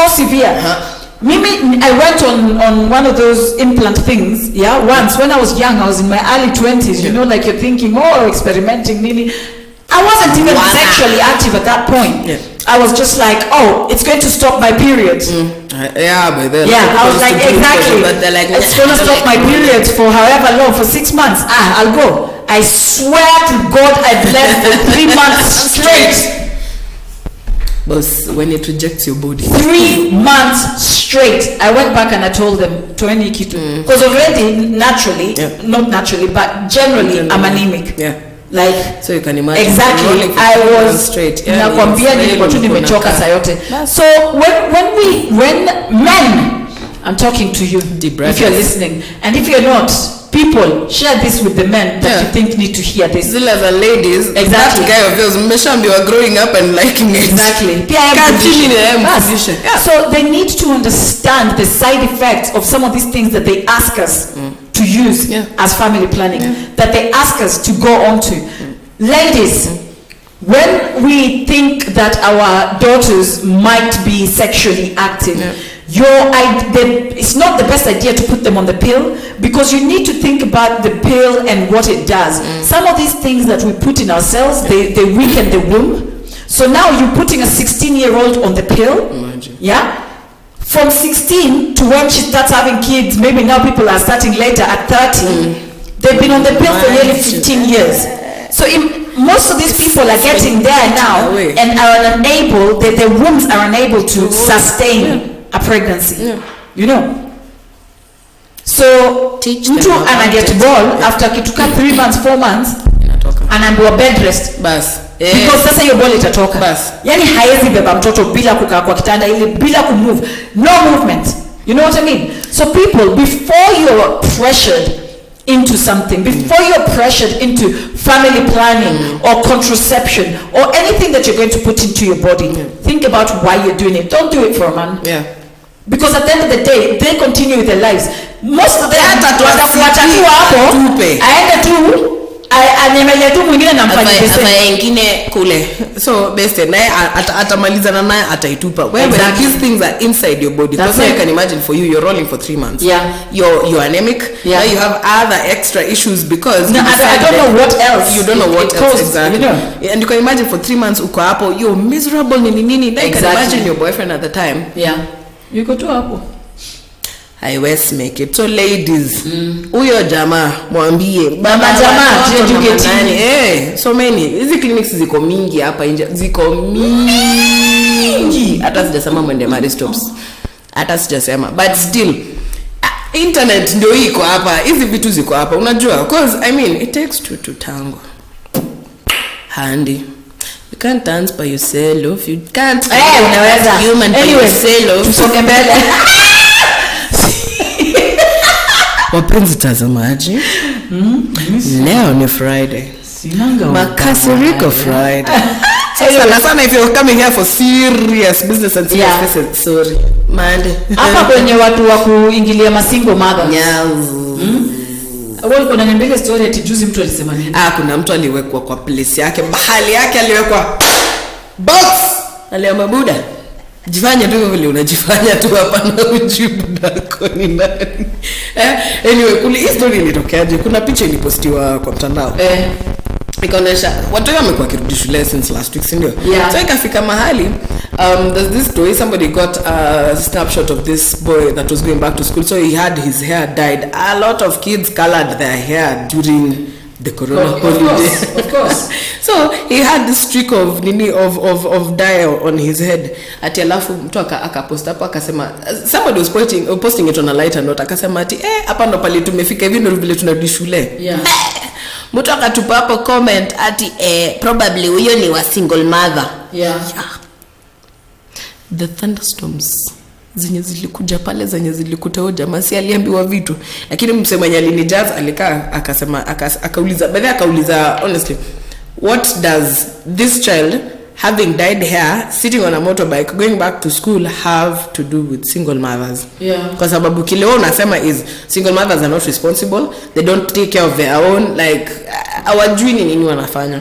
severe. I went on one of those implant things, once when I was young. I was in my early 20s, you know, like you're thinking, experimenting, nini. I wasn't even sexually active at that point. I was just like, it's going to stop my periods. But then I was like, exactly, it's going to stop my periods for however long, for 6 months. I'll go. I swear to God, I bled for 3 months straight. But when it rejects your body. 3 months straight. I went back and I told them, toeni kitu. Because already, naturally, not naturally, but generally, I'm anemic. Yeah. Like, so you can imagine. Exactly. I was straight. Nakwambia nilikuwa tu nimechoka saa yote. So when men, I'm talking to you, if you're listening, and if you're not, people, share this with the men that you think need to hear this. Still as a ladies, exactly. That guy of yours, Meshambi were growing up and liking it. Exactly. So they need to understand the side effects of some of these things that they ask us to use as family planning, that they ask us to go on to. Ladies, when we think that our daughters might be sexually active, it's not the best idea to put them on the pill, because you need to think about the pill and what it does. Some of these things that we put in ourselves, they weaken the womb. So now you're putting a 16-year-old on the pill. Imagine. Yeah? From 16 to when she starts having kids, maybe now people are starting later at 30. They've been on the pill for nearly 15 years. So most of these people are getting there now and are unable, their wombs are unable to sustain a pregnancy, you know. So mtu anaget ball after kituka 3 months 4 months anaambiwa bed rest because sasa hiyo ball itatoka. Yani haiwezi beba mtoto bila kukaa kwa kitanda ile bila kumove, no movement, you know what I mean. So people, before you're pressured into something, before you're pressured into family planning or contraception or anything that you're going to put into your body, think about why you're doing it. Don't do it for a man. Because at the end of the day, they continue with their lives. Most of them watakuwa hapo aende tu anyemelea tu mwingine na mfanye pesa nyingine kule. So best naye atamalizana naye ataitupa. These things are inside your body. Because you can imagine, for you, you're rolling for 3 months. You're anemic. Now you have other extra issues because I don't know what else. You don't know what else exactly. You know? And you can imagine for 3 months uko hapo, you're miserable nini. Now you can imagine your boyfriend at the time. You go to hapo. I always make it. So ladies, huyo jamaa mwambie baba jamaa educate. So many. Hizi clinics ziko mingi hapa nje. Ziko mingi. Hata sijasema mwende Mary Stops. Hata sijasema. But still internet ndio iko hapa. Hizi vitu ziko hapa. Unajua? Because I mean, it takes two to tango. Handy. You can't dance by yourself. You can't. Unaweza. Human by yourself. Tusonge mbele. Wapenzi tazamaji, leo ni Friday. Makasiriko Friday. Sana if you're coming here for serious business and serious business, sorry. Monday. Hapa kwenye watu wa kuingilia masingo mother. Wewe kuna niambia story ati juzi mtu alisema nini? Kuna mtu aliwekwa kwa place yake, mahali yake aliwekwa box. Aliamba buda, jifanya tu vile unajifanya tu hapa na ujibu dako ni nani. Anyway, kule history ilitokeaje? Kuna picha ilipostiwa kwa mtandao. Ikaonyesha watu wamekuwa kirudi shule since last week, ndio. So ikafika mahali there's this story, somebody got a snapshot of this boy that was going back to school. So he had his hair dyed. A lot of kids colored their hair during the corona holiday. Of course. So he had this streak of dye on his head. Ati alafu mtu akapost hapo akasema, somebody was posting it on a lighter note, akasema ati hapa ndo pale tumefika hivi ndio vile tunarudi shule. Mtu akatupa hapo comment ati probably huyo ni wa single mother. The thunderstorms zenye zilikuja pale zenye zilikuta huyo jamaa si aliambiwa vitu, lakini msemaji alinijaz alikaa akasema akauliza honestly, what does this child having dyed hair sitting on a motorbike going back to school have to do with single mothers? Kwa sababu kile wao unasema is single mothers are not responsible, they don't take care of their own, like hawajui nini wanafanya.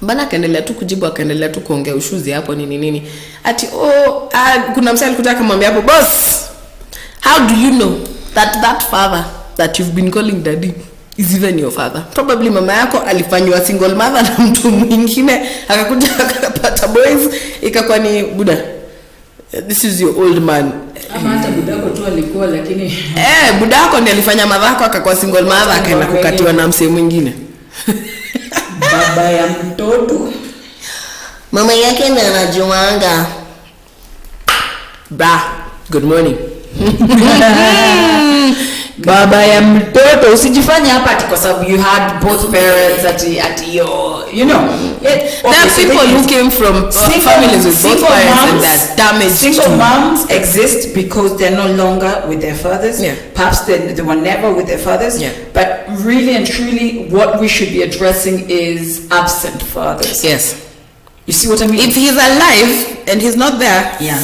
Bana akaendelea tu kujibu, akaendelea tu kuongea ushuzi hapo nini ati kuna msali kutaka kumwambia hapo, boss, how do you know that father that you've been calling daddy is even your father? Probably mama yako alifanywa single mother na mtu mwingine, akakuja akapata boys, ikakuwa ni buda, this is your old man. Ama hata budako tu alikuwa, lakini budako ndiye alifanya madhako akakuwa single mother, akaenda kukatiwa na msee mwingine. Baba ya mtoto. Mama yake ndo anajuanga. Bra, good morning. Baba ya mtoto usijifanye hapa ati kwa sababu you had both parents at your, you know. There are people who came from families with both parents and they're damaged. Single moms exist because they're no longer with their fathers. Yeah. Perhaps they were never with their fathers. Yeah. But really and truly, what we should be addressing is absent fathers. Yes. You see what I mean? If he's alive and he's not there, yeah.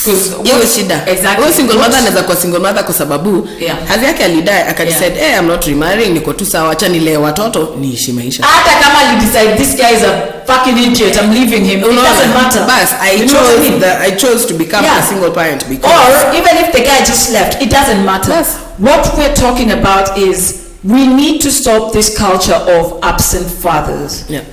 Exactly. Wewe single mother anaweza kuwa single mother kwa sababu hazi yake alidai akadecide I'm not remarrying, niko tu sawa, acha nilee watoto niishi maisha. Hata kama alidecide this guy is a fucking idiot, I'm leaving him, it doesn't matter. But I chose to become a single parent because, or even if the guy just left, it doesn't matter. Yes. What we're talking about is we need to stop this culture of absent fathers. Yeah.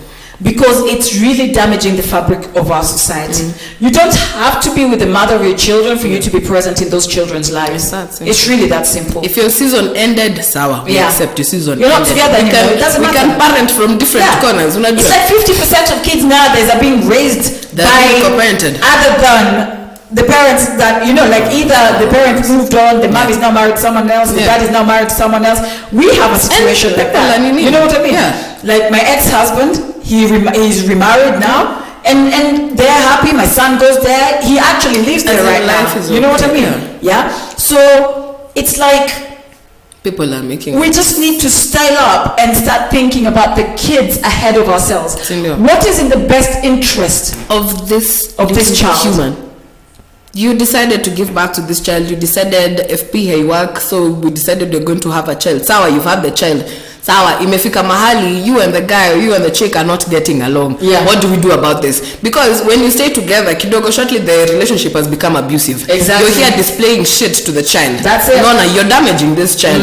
Because it's really damaging the fabric of our society. You don't have to be with the mother of your children for you to be present in those children's lives. It's really that simple. If your season ended, sawa, we accept your season. You're not together anymore. We can parent from different corners. It's like 50% of kids nowadays are being raised by other than the parents that, you know, like either the parents moved on, the mom is now married to someone else, the dad is now married to someone else. We have a situation like that. You know what I mean? Yeah. Like my ex-husband, he's remarried now, and they're happy. My son goes there. He actually lives there right now. You know what I mean? Yeah. So it's like people are making. We just need to style up and start thinking about the kids ahead of ourselves. What is in the best interest of this child? Human. You decided to give back to this child. You decided FP hey work, so we decided you're going to have a child. Sawa, you've had the child. Sawa, imefika mahali, you and the guy or you and the chick are not getting along. Yeah. What do we do about this? Because when you stay together, kidogo shortly the relationship has become abusive. Exactly. You're here displaying shit to the child. That's it. No, you're damaging this child.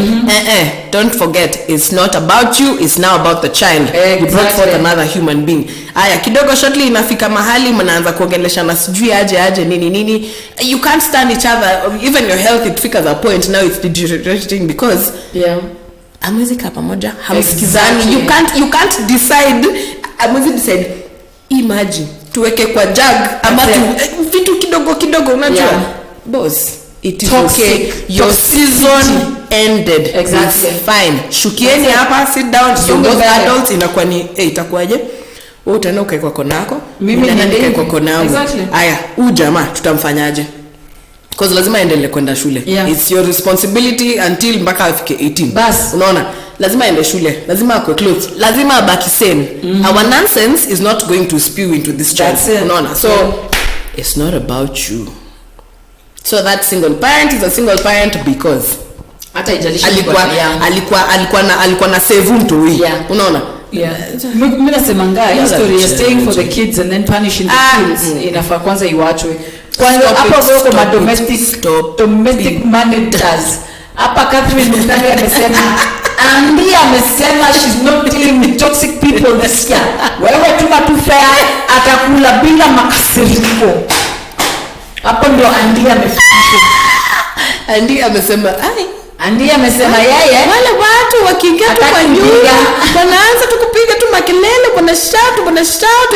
Don't forget, it's not about you, it's now about the child. Exactly. You brought forth another human being. Aya, kidogo shortly inafika mahali mnaanza kuongeleshana sijui aje nini. You can't stand each other. Even your health, it figures a point now it's deteriorating because hamwezi kaa pamoja, hamsikizani. You can't decide. Hamwezi decide. Imagine tuweke kwa jug ama vitu kidogo unajua. Boss, it is okay. Your season ended. Exactly. It's fine. Shukieni hapa, sit down. You both adults, inakuwa ni itakuwaje? Wewe utaenda ukae kwa kona yako, mimi nikae kwa kona yangu. Aya, huyu jamaa tutamfanyaje? Because lazima aendelee kwenda shule. It's your responsibility until mpaka afike 18. Bas. Unaona? Lazima aende shule, lazima akwe clothes, lazima abaki sane. Our nonsense is not going to spew into this child. Unaona? So it's not about you. So that single parent is a single parent because hata ijalishi alikuwa na save mtu hii. Unaona? Mimi nasemanga hii story is staying for the kids and then punishing the kids inafaa kwanza iwachwe. Kwanza hapo wako ma domestic managers. Hapa Catherine Mutanga amesema she's not dealing with toxic people this year. Wewe tuma tu fair atakula bila makasiriko. Hapo ndo Andi amesema yeye wale watu wakiingia tu kwa nyumba wanaanza tu kupiga tu makelele,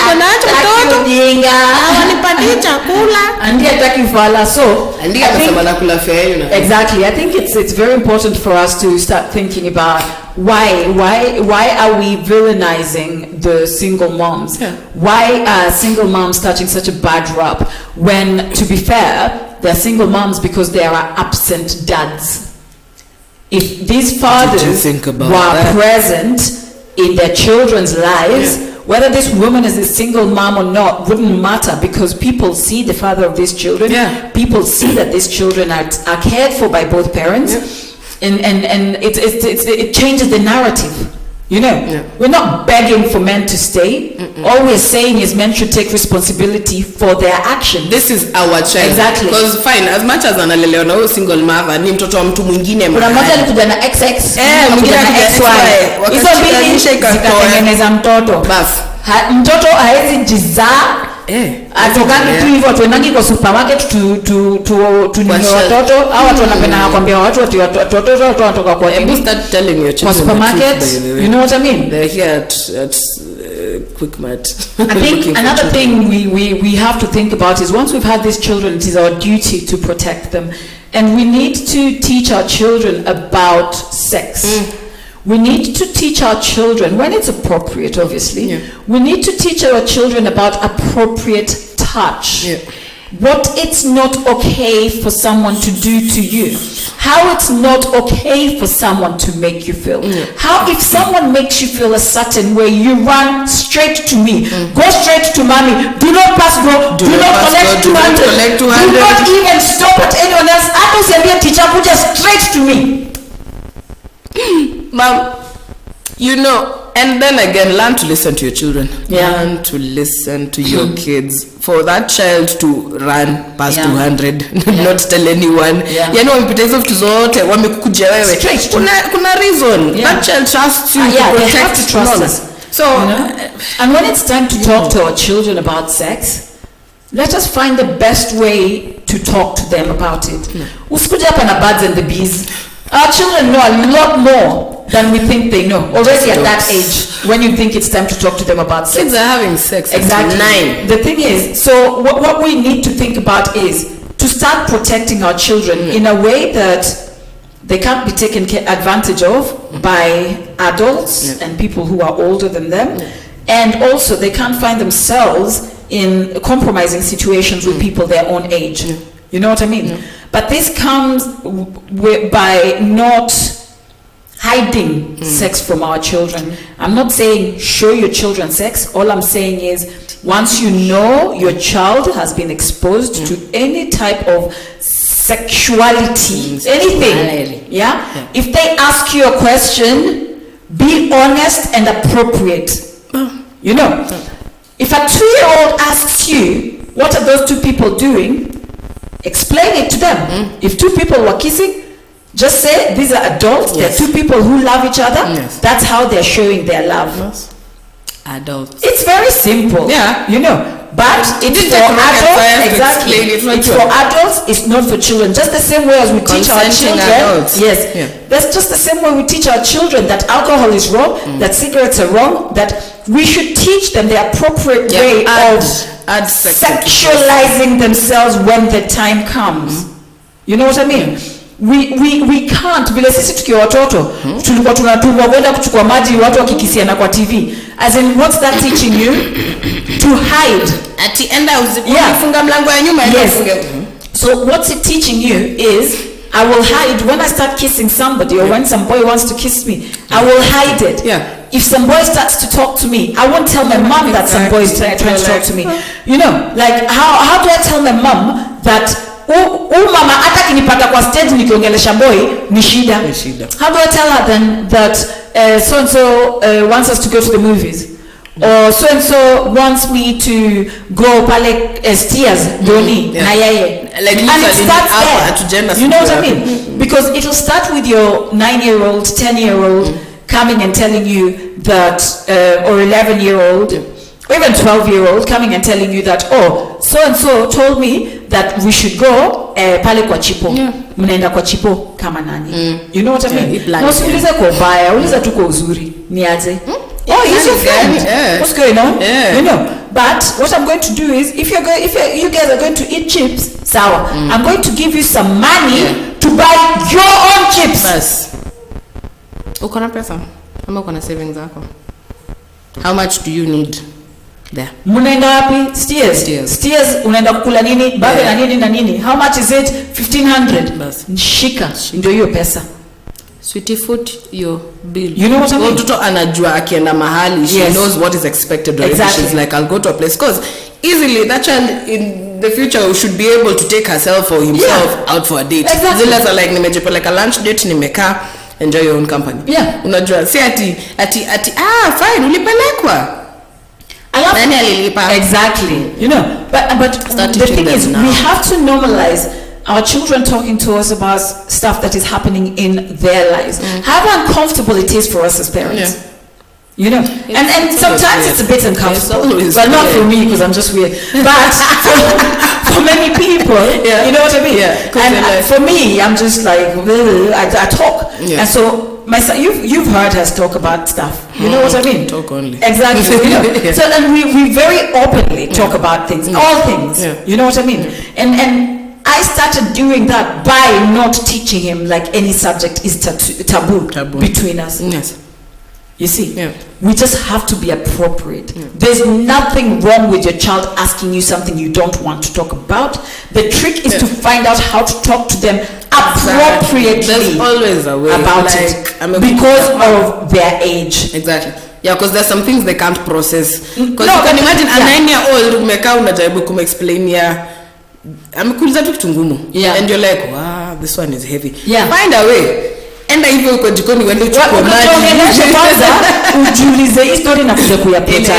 wanaacha mtoto jinga wanipatie chakula. Andi hataki fala, so Andi amesema nakula fare. Exactly. I think it's very important for us to start thinking about why are we villainizing the single moms? Why are single moms touching such a bad rap when, to be fair, they're single moms because they are absent dads? If these fathers were present in their children's lives, whether this woman is a single mom or not wouldn't matter, because people see the father of these children. People see that these children are cared for by both parents, and it changes the narrative. You know, we're not begging for men to stay. All we're saying is men should take responsibility for their actions. This is our child. Exactly. Because fine, as much as analelewa na huyo single mother, ni mtoto wa mtu mwingine. Kuna mmoja alikuja na XX, mwingine na XY. Hizo mbili zikatengeneza mtoto. Bas. Mtoto haezi jizaa atokani tu hivyo tuendangi kwa supermarket tununue watoto au watu wanapenda kuambia watu watoto wanatoka kwa nini start telling your children supermarket, you know what I mean? They're here at Quick Mart. I think another thing we have to think about is once we've had these children, it is our duty to protect them, and we need to teach our children about sex. We need to teach our children, when it's appropriate, obviously, we need to teach our children about appropriate touch. What it's not okay for someone to do to you. How it's not okay for someone to make you feel. How if someone makes you feel a certain way, you run straight to me. Go straight to mommy. Do not pass go. Do not collect 200. Do not even stop at anyone else. I don't say teacher, put just straight to me. Mom, you know, and then again, learn to listen to your children. Learn to listen to your kids. For that child to run past 200, not tell anyone. You know, mpita hizo vitu zote wamekuja wewe. Kuna reason. That child trusts you to protect to trust us. So, and when it's time to talk to our children about sex, let us find the best way to talk to them about it. Usikuja hapa na birds and the bees. Our children know a lot more than we think they know. Already at that age, when you think it's time to talk to them about sex. Kids are having sex exactly. at 9. The thing is, so what we need to think about is to start protecting our children in a way that they can't be taken advantage of by adults and people who are older than them. And also they can't find themselves in compromising situations with people their own age. You know what I mean? But this comes by not hiding sex from our children. I'm not saying show your children sex. All I'm saying is once you know your child has been exposed to any type of sexuality, anything, if they ask you a question, be honest and appropriate. You know, if a 2-year-old asks you, what are those two people doing? Explain it to them. If two people were kissing, just say these are adults. They're two people who love each other. That's how they're showing their love. Adults. It's very simple. You know. But it's for adults. Exactly. It's for adults. It's not for children. Just the same way as we teach our children. Adults. That's just the same way we teach our children that alcohol is wrong, that cigarettes are wrong, that we should teach them the appropriate way of sexualizing themselves when the time comes. You know what I mean? We can't, vile sisi tukiwa watoto tulikuwa tunatumwa kwenda kuchukua maji watu wakikisiana kwa TV. As in, what's that teaching you? To hide. Ati enda usifunga mlango ya nyuma. So what's it teaching you is I will hide when I start kissing somebody or when some boy wants to kiss me. I will hide it. If some boy starts to talk to me, I won't tell my mom that some boy is trying to talk to me. You know, like how do I tell my mom that mama hata kinipata kwa stage nikiongelesha boy ni shida? How do I tell her then that so and so wants us to go to the movies? Or so and so wants me to go pale stairs doni na yeye, like, and it starts there. You know what I mean? Because it will start with your 9-year-old, 10-year-old coming and telling you that, or 11-year-old, or even 12-year-old coming and telling you that, oh, so and so told me that we should go pale kwa chipo. Mnaenda kwa chipo kama nani? You know what I mean? No, usiulize kwa ubaya, uliza tu kwa uzuri. Niaje? Oh, he's your friend. What's going on? You know. But what I'm going to do is, if you guys are going to eat chips, sawa. I'm going to give you some money to buy your own chips. Yes. Uko na pesa? Ama uko na savings zako? How much do you need there? Munaenda wapi? Steers unaenda kukula nini? Babe na nini na nini? How much is it? 1500. Bas. Shika ndio hiyo pesa. Sweetie foot your bill. You know what I mean? Mtoto anajua akienda mahali, she knows what is expected. Exactly. She's like, I'll go to a place, because easily that child in the future should be able to take herself or himself out for a date. Exactly. Zile za like nimejipeleka lunch date, nimekaa, enjoy your own company. Unajua si ati fine ulipelekwa. Nani alilipa? Exactly. You know, but the thing is, we have to normalize our children talking to us about stuff that is happening in their lives. How uncomfortable it is for us as parents. You know, and sometimes it's a bit uncomfortable. Well, not for me because I'm just weird, but for many people, you know what I mean. Yeah, and for me, I'm just like I talk, and so my son, you've heard us talk about stuff. You know what I mean? Talk only. Exactly. You know? So and we very openly talk about things, all things. Yeah. You know what I mean? And I started doing that by not teaching him like any subject is taboo between us. Yes. You see, we just have to be appropriate. There's nothing wrong with your child asking you something you don't want to talk about. The trick is to find out how to talk to them appropriately. There's always a way about it because of their age. Exactly. Yeah, because there's some things they can't process. Because you can imagine a 9-year-old umekaa unajaribu kumexplainia amekuuliza tu kitu ngumu. And you're like, wow, this one is heavy. Find a way. Enda hivyo uko jikoni uende uchukue maji. Kwanza ujiulize hii story na kuja kuyapita.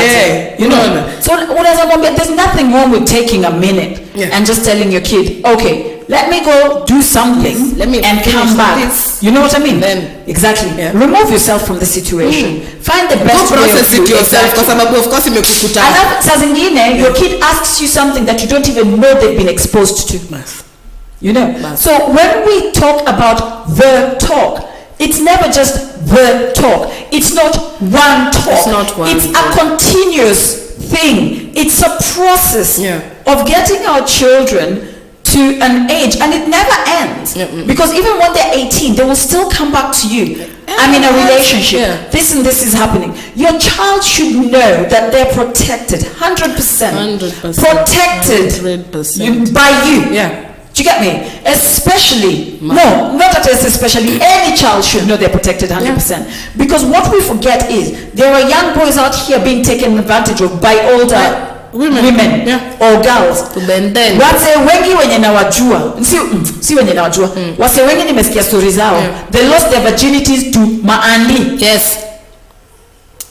You know. So unaweza mwambia there's nothing wrong with taking a minute and just telling your kid, okay, let me go do something and come back. You know what I mean? Then exactly. Remove yourself from the situation. Find the best way process it yourself kwa sababu of course imekukuta. Alafu saa zingine your kid asks you something that you don't even know they've been exposed to. You know, so when we talk about the talk, it's never just the talk. It's not one talk. It's not one It's talk. a continuous thing. It's a process of getting our children to an age, and it never ends. Because even when they're 18, they will still come back to you. I'm in a relationship. This and this is happening. Your child should know that they're protected, 100%. 100%. Protected 100%. by you. Do you get me? Especially, not that it's especially, any child should know they're protected 100%. Because what we forget is, there are young boys out here being taken advantage of by older women or girls. Wase wengi wenye nawajua, si wenye nawajua, wase wengi nimesikia stories zao, they lost their virginities to maandi. Yes.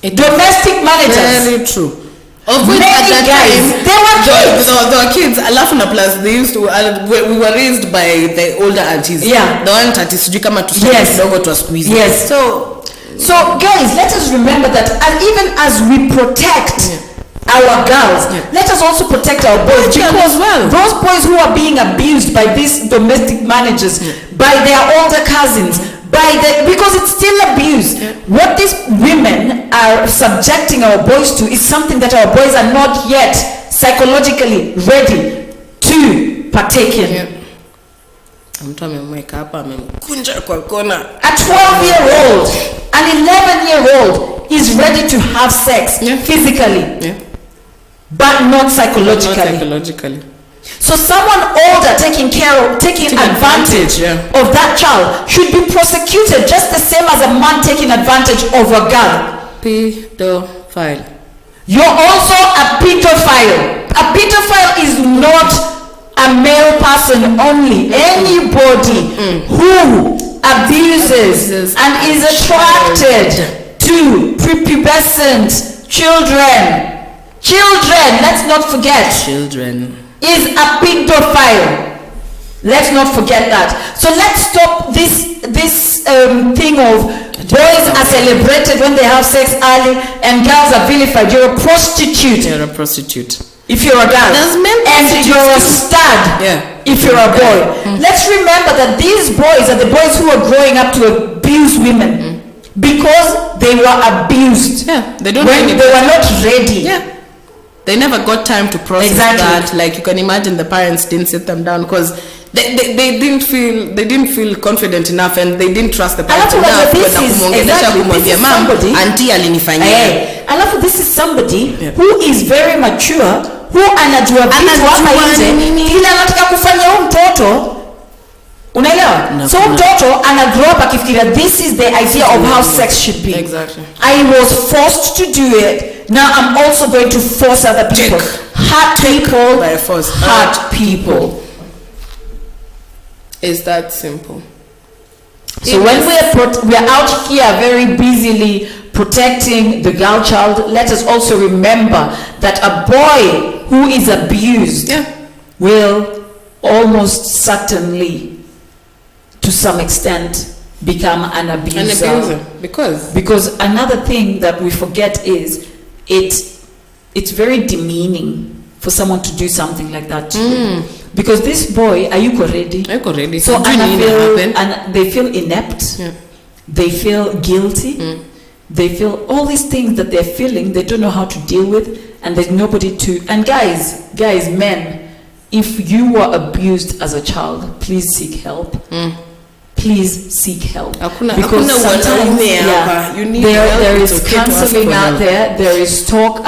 Domestic managers. Very true. Of which at that time they were kids. Alafuna plus they used to we were raised by the older aunties. The one aunties sijui kama tuseme kidogo tu squeeze. So guys, let us remember that even as we protect our girls, let us also protect our boys, because those boys who are being abused by these domestic managers, by their older cousins, because it's still abuse. What these women are subjecting our boys to is something that our boys are not yet psychologically ready to partake in. Mtu amemweka hapa amemkunja kwa kona. A 12-year-old, an 11-year-old is ready to have sex physically, but not psychologically. So someone older taking advantage of that child should be prosecuted just the same as a man taking advantage of a girl. Pedophile. You're also a pedophile. A pedophile is not a male person only. Anybody who abuses and is attracted to prepubescent children, let's not forget, is a pedophile. Let's not forget that. So let's stop this thing of boys are celebrated when they have sex early and girls are vilified. You're a prostitute. If you're a girl, and you're a stud if you're a boy. Let's remember that these boys are the boys who are growing up to abuse women because they were abused when they were not ready. They never got time to process that. Like you can imagine, the parents didn't sit them down because they didn't feel confident enough, and they didn't trust the parents enough. Alafu this is somebody who is very mature, who anajua vitu hapa nje, ila anataka kufanya huyu mtoto. Unaelewa? So mtoto ana grow up akifikiria this is the idea of how sex should be. I was forced to do it. Now I'm also going to force other people. Hurt people by force. Hurt people. It's that simple. So when we are out here very busily protecting the girl child, let us also remember that a boy who is abused will almost certainly, to some extent, become an abuser. Because another thing that we forget is it's very demeaning for someone to do something like that to you. Because this boy, ayuko ready. So and they feel inept. Yeah. They feel guilty. They feel all these things that they're feeling, they don't know how to deal with, and there's nobody to. And guys, men, if you were abused as a child, please seek help. Please seek help. Because sometimes there is counseling out there. There is talk.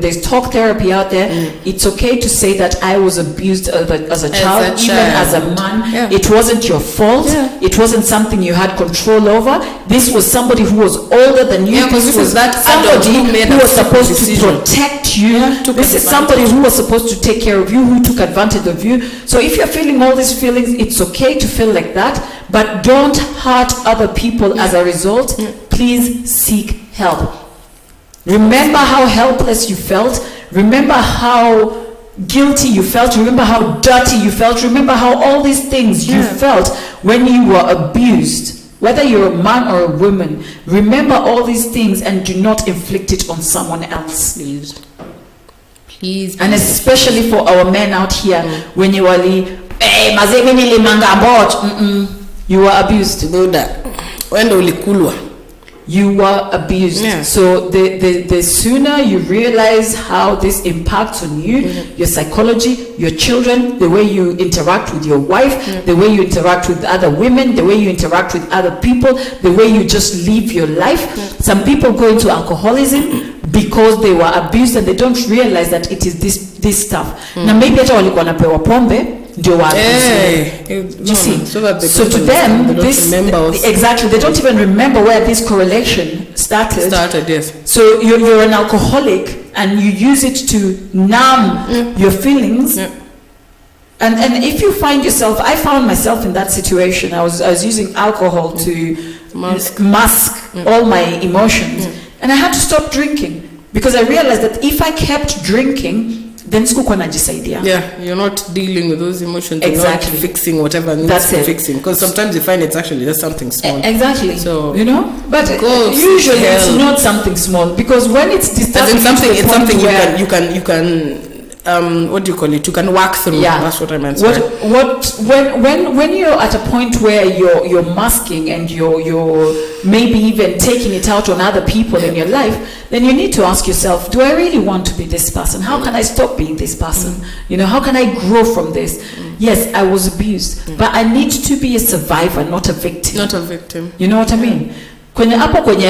There's talk therapy out there. It's okay to say that I was abused as a child, even as a man. Yeah. It wasn't your fault. Yeah. It wasn't something you had control over. This was somebody who was older than you. This was somebody who was supposed to protect you. This is somebody who was supposed to take care of you, who took advantage of you. So if you're feeling all these feelings, it's okay to feel like that. But don't hurt other people as a result. Please seek help. Remember how helpless you felt. Remember how guilty you felt. Remember how dirty you felt. Remember how all these things you felt when you were abused. Whether you're a man or a woman, remember all these things and do not inflict it on someone else. Please. And especially for our men out here, when you are you were abused. You were abused. Yeah. So the sooner you realize how this impacts on you, your psychology, your children, the way you interact with your wife, the way you interact with other women, the way you interact with other people, the way you just live your life. Some people go into alcoholism because they were abused and they don't realize that it is this stuff. Now maybe hata walikuwa napewa pombe ndio you see, so to them exactly, they don't even remember where this correlation started. Yes. So you're an alcoholic and you use it to numb your feelings. And if you find yourself, I found myself in that situation. I was using alcohol to mask all my emotions, and I had to stop drinking because I realized that if I kept drinking, then you're not dealing with those emotions. Exactly. You're not fixing whatever needs fixing, because sometimes you find it's actually just something small. Exactly. So but usually it's not something small, because when it's disturbing, it's something you can what do you call it? You can work through. Yeah. That's what I meant. When you're at a point where you're masking and you're maybe even taking it out on other people in your life, then you need to ask yourself, do I really want to be this person? How can I stop being this person? How can I grow from this? Yes, I was abused, but I need to be a survivor, not a victim. Not a victim. You know what I mean? Kwenye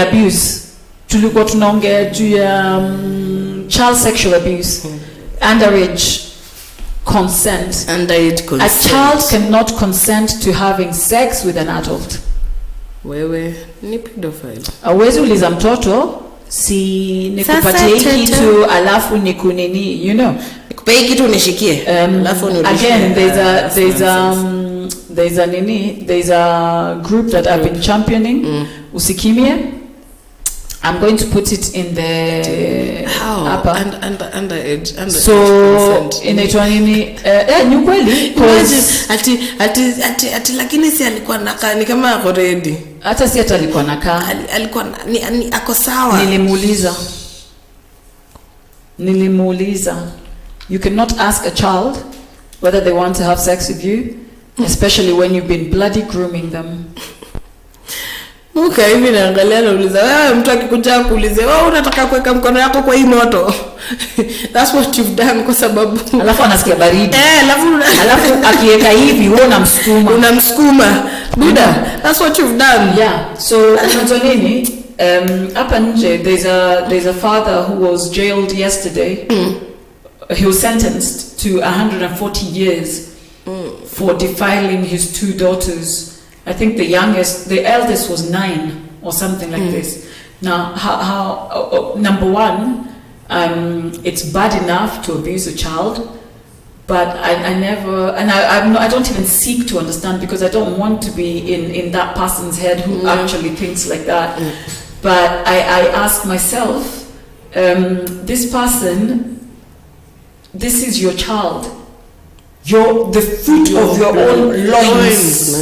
abuse, tulikuwa tunaongea juu ya child sexual abuse. Underage consent. A child cannot consent to having sex with an adult. Wewe ni pedophile. Awezi uliza mtoto si nikupatie kitu alafu nikunini, nikupatie kitu nishikie. Again, there's a group that I've been championing, Usikimie. I'm going to put it in the upper underage. So inaitwa nini? Ni kweli ati lakini si alikuwa nakaa ni kama ako ready. Hata si hata alikuwa nakaa. Alikuwa ni ako sawa. Nilimuuliza. You cannot ask a child whether they want to have sex with you, especially when you've been bloody grooming them. Hivi naangalia nauliza wewe, mtu akikuja kuulize wewe unataka kuweka mkono yako kwa hii moto. That's what you've done, kwa sababu alafu anasikia baridi. Alafu akiweka hivi wewe unamsukuma. Buda, that's what you've done. Yeah. So nini hapa nje there's a father who was jailed yesterday. He was sentenced to 140 years for defiling his two daughters. I think the eldest was 9 or something like this. Now, how number one, it's bad enough to abuse a child, but I never, and I don't even seek to understand, because I don't want to be in that person's head who actually thinks like that. But I ask myself, this person, this is your child. the fruit of your own loins.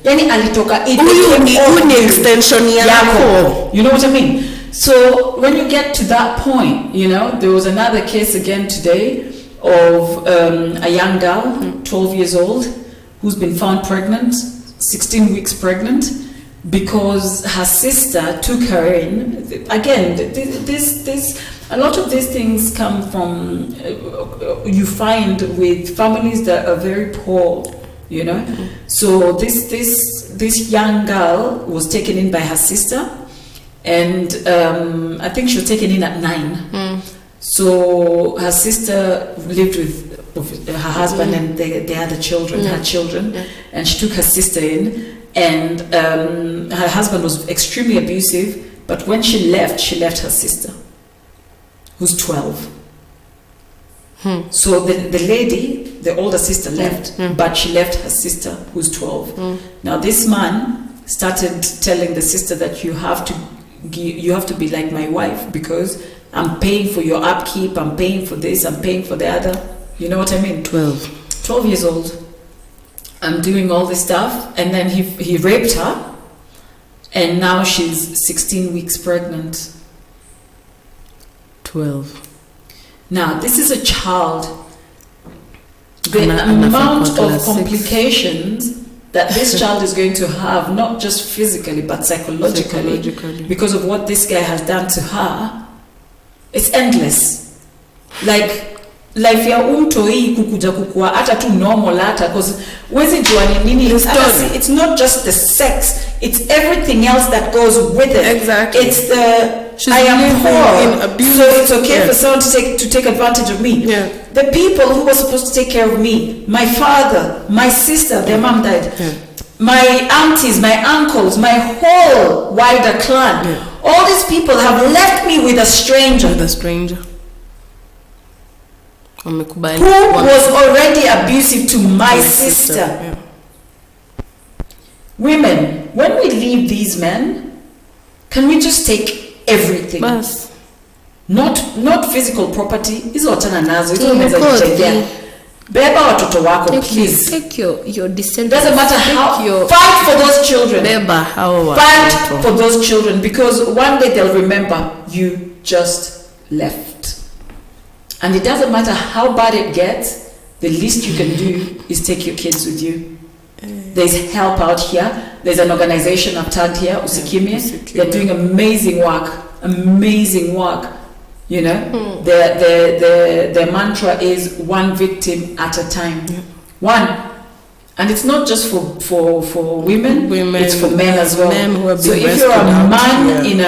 Yani alitoka huyu ni extension yako. You know what I mean? So when you get to that point, you know, there was another case again today of a young girl, 12 years old, who's been found pregnant, 16 weeks pregnant, because her sister took her in. Again, this a lot of these things come from you find with families that are very poor, you know. So this young girl was taken in by her sister, and I think she was taken in at 9. So her sister lived with her husband and they had children, and she took her sister in. And her husband was extremely abusive, but when she left her sister, who's 12. So the lady, the older sister, left, but she left her sister, who's 12. Now this man started telling the sister that you have to be like my wife, because I'm paying for your upkeep, I'm paying for this, I'm paying for the other. You know what I mean? 12 years old. I'm doing all this stuff, and then he raped her, and now she's 16 weeks pregnant. 12. Now this is a child. The amount of complications that this child is going to have, not just physically but psychologically, because of what this guy has done to her, it's endless. Like life ya hii kukuja kukua hata tu normal hata, because wezi jua ni nini. It's not just the sex, it's everything else that goes with it. Exactly. It's the I am poor, so it's okay for someone to take advantage of me. The people who were supposed to take care of me, my father, my sister, their mom died, my aunties, my uncles, my whole wider clan, all these people have left me with a stranger. Who was already abusive to my sister. Women, when we leave these men, can we just take everything? Not physical property. Hizo watana nazo. Hizo unaweza kujengea. Beba watoto wako, please. Take your descendants. Doesn't matter how. Fight for those children. Beba how. Fight for those children, because one day they'll remember you just left. And it doesn't matter how bad it gets, the least you can do is take your kids with you. There's help out here. There's an organization I've tagged here, Usikimye. They're doing amazing work. You know, the mantra is one victim at a time. One. And it's not just for women, it's for men as well. So if you're a man in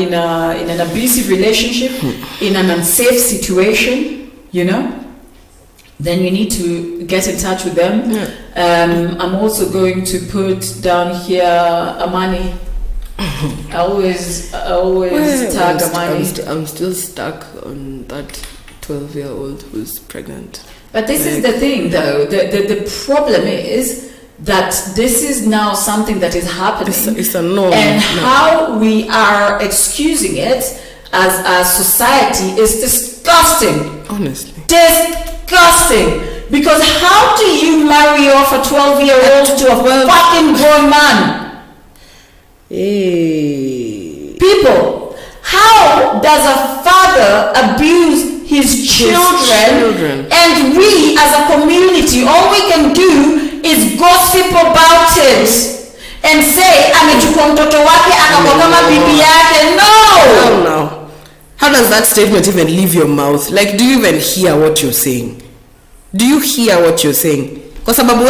an abusive relationship, in an unsafe situation, you know, then you need to get in touch with them. I'm also going to put down here Amani. I always tag Amani. I'm still stuck on that 12-year-old who's pregnant. But this is the thing, though. The problem is that this is now something that is happening. It's a norm. And how we are excusing it as a society is disgusting. Honestly. Disgusting. Because how do you marry off a 12-year-old to a fucking grown man? Hey. People, how does a father abuse his children, and we as a community, all we can do is gossip about it and say amechukua mtoto wake akakuwa kama bibi yake? No. How does that statement even leave your mouth? Like, do you even hear what you're saying? Do you hear what you're saying? Kwa sababu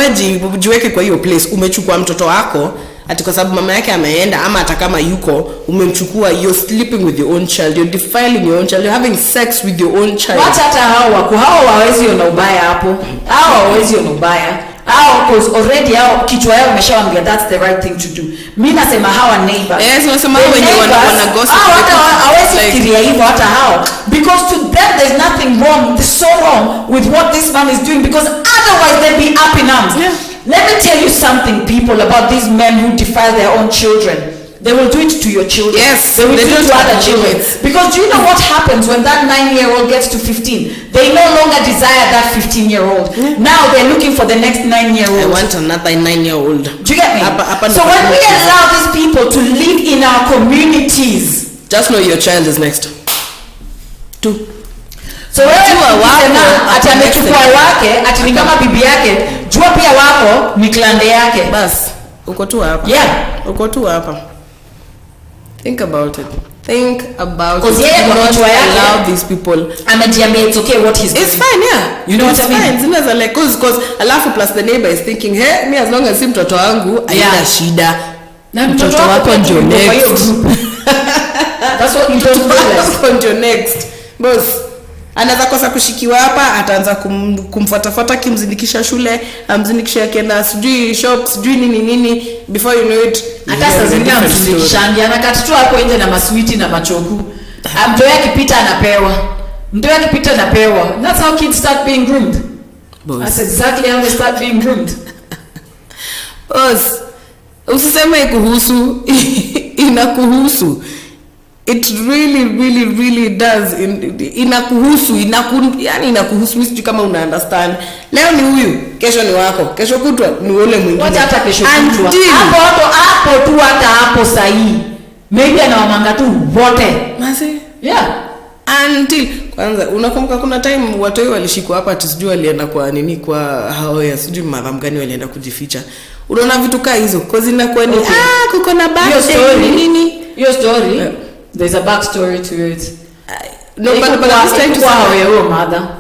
jiweke kwa hiyo place, umechukua mtoto wako ati kwa sababu mama yake ameenda, ama hata kama yuko umemchukua, you're sleeping with your own child, you're defiling your own child, you're having sex with your own child. Wacha hata hao hawezi ona ubaya hapo. Hao hawezi ona ubaya. Because already kichwa yao imeshawaambia that's the right thing to do. Mimi nasema hawa neighbors. Yes, nasema wenye wana gossip. Hawezi fikiria hivyo hata hao. Because to them there's nothing wrong, there's so wrong with what this man is doing, because otherwise they'd be up in arms. Let me tell you something, people, about these men who defile their own children. they will do it to your children. Yes, they will they do it don't to other have children. limits. Because do you know what happens when that 9-year-old gets to 15? They no longer desire that 15-year-old. Now they're looking for the next 9-year-old. I want another 9-year-old. Do you get me? So when we allow these people to live in our communities, just know your child is next. 2. So wewe ati amechukua wake ati ni kama bibi yake, jua pia wako ni klande yake. Bas, uko tu hapa. Yeah. Uko tu hapa. Think about it. Think about it. Allow these people. Amejiambia it's okay what he's doing. It's fine, yeah. You know what I mean? It's fine. Like, cause alafu plus the neighbor is thinking, hey, me as long as si mtoto wangu, haina shida. Na mtoto wako ndio next. That's what you don't realize. Ndio next. Boss. Anaweza kosa kushikiwa hapa, ataanza kumfuatafuata kimzindikisha shule, amzindikisha akienda sijui shops, sijui nini before you know it. Hata sasa zingine amzindikishangi anakatitua hapo nje na maswiti na machoku. Mtoto yake akipita anapewa. That's how kids start being groomed. Boss. That's exactly how they start being groomed. Boss, usiseme kuhusu inakuhusu. It really does. Inakuhusu, yani inakuhusu. Mimi kama una understand. Leo ni huyu, kesho ni wako, kesho kutwa ni ule mwingine. Wacha hata kesho kutwa. Hapo tu hata hapo sahi. Maybe anawamanga tu wote. Masi? Yeah. Until kwanza unakumbuka kuna time watu walishikwa hapa tusijui walienda kwa nini kwa hao ya sijui madam gani walienda kujificha. Unaona vitu kama hizo cause inakuwa ni kuko na birthday nini? Your story. Yeah. There's a back story to it. No, but I'm trying to say your mother.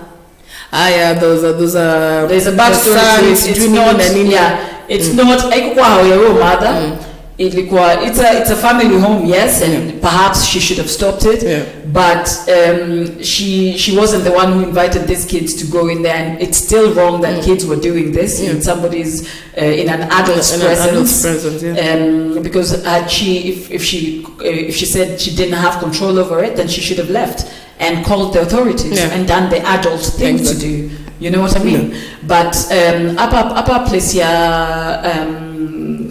Yeah, those are. There's a back story to it. It's not. Yeah, it's not. Haikuwa your mother. It's a family home, yes, and perhaps she should have stopped it. Yeah. But she wasn't the one who invited these kids to go in there, and it's still wrong that kids were doing this in somebody's in an adult's presence. Yeah. Because if she said she didn't have control over it, then she should have left and called the authorities and done the adult thing to do. You know what I mean? Yeah. But upper place here.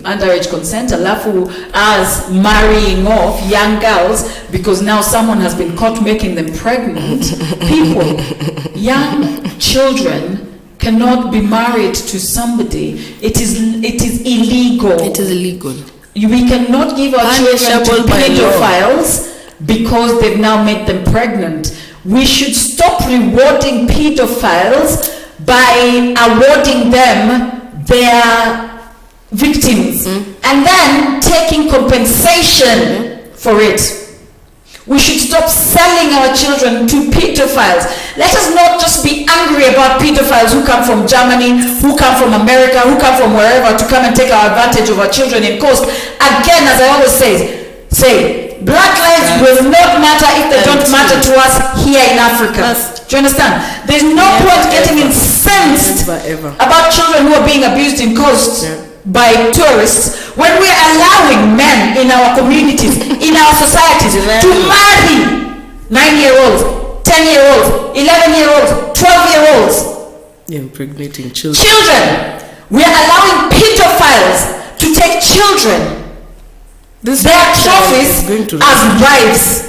Underage consent, alafu as marrying off young girls because now someone has been caught making them pregnant. People, young children cannot be married to somebody. It is illegal. It is illegal. We cannot give our children to pedophiles because they've now made them pregnant. We should stop rewarding pedophiles by awarding them their victims and then taking compensation for it. We should stop selling our children to pedophiles. Let us not just be angry about pedophiles who come from Germany, who come from America, who come from wherever to come and take our advantage of our children in coast. Again, as I always say, black lives will not matter if they don't matter to us here in Africa. Do you understand? There's no point getting incensed about children who are being abused in coast by tourists when we're allowing men in our communities, in our societies to marry 9-year-olds, 10-year-olds, 11-year-olds, 12-year-olds. Impregnating children. We're allowing pedophiles to take children. Their trophies as wives.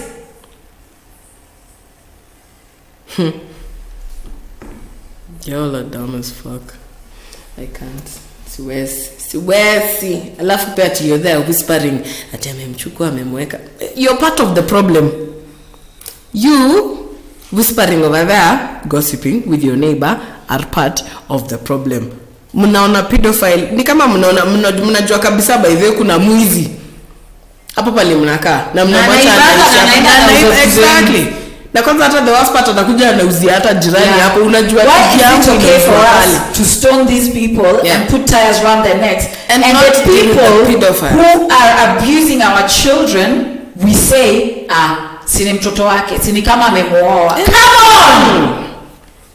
Y'all are dumb as fuck. I can't. Siwezi. Alafu pia you're there whispering ati amemchukua amemweka. You're part of the problem. You whispering over there, gossiping with your neighbor are part of the problem. Mnaona pedophile ni kama mnajua kabisa by the way kuna mwizi hapo pale mnakaa na mnamwacha anaisha. Exactly. Na kwanza hata the worst part anakuja anauzia hata jirani hapo unajua it's okay for us to stone these people and put tires around their necks and the people who are abusing our children we say sini mtoto wake sini kama amemuoa. Come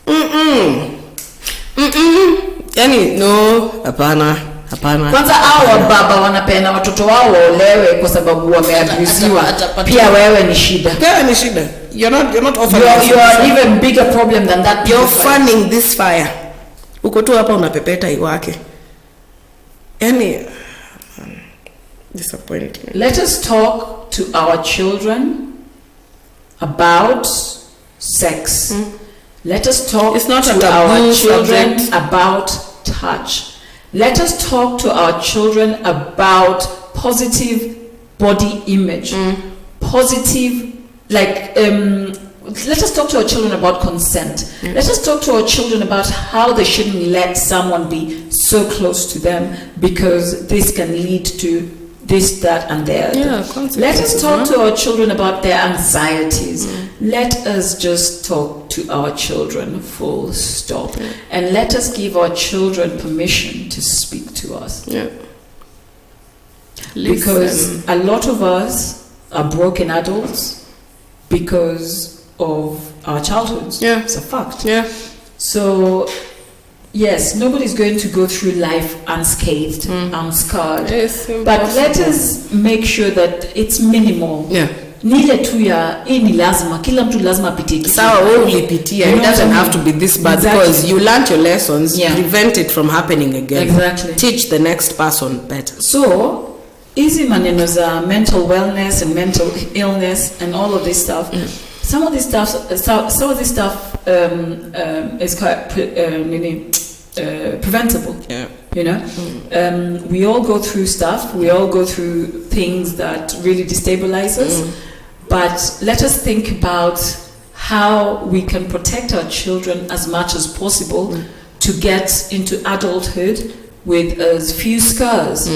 on. Yani no hapana. Kwanza hao baba wanapenda watoto wao waolewe kwa sababu wameabusiwa. Pia wewe ni shida. You're not offering. You are an even bigger problem than that. You're fanning this fire. Uko tu hapa unapepeta iwake. Yani Disappointment. Let us talk to our children about sex. Let us talk It's not to a taboo our children subject. about touch. Let us talk to our children about positive body image. Positive, let us talk to our children about consent. Let us talk to our children about how they shouldn't let someone be so close to them because this can lead to this, that, and the other. Yeah, let us talk to our children about their anxieties. Let us just talk to our children, full stop. And let us give our children permission to speak to us. Yeah. Because a lot of us are broken adults because of our childhoods. Yeah. It's a fact. Yeah. So, yes, nobody's going to go through life unscathed, unscarred. It's But let us make sure that it's minimal. Yeah. Nile tu ya hii ni lazima, kila mtu lazima apitie kitu. Sawa, wewe ulipitia. It doesn't have to be this bad because you learned your lessons. Yeah. Prevent it from happening again. Exactly. Teach the next person better. So, hizi maneno za mental wellness and mental illness and all of this stuff. Some of this stuff is quite preventable. Yeah. You know, we all go through stuff. We all go through things that really destabilize us. But let us think about how we can protect our children as much as possible to get into adulthood with as few scars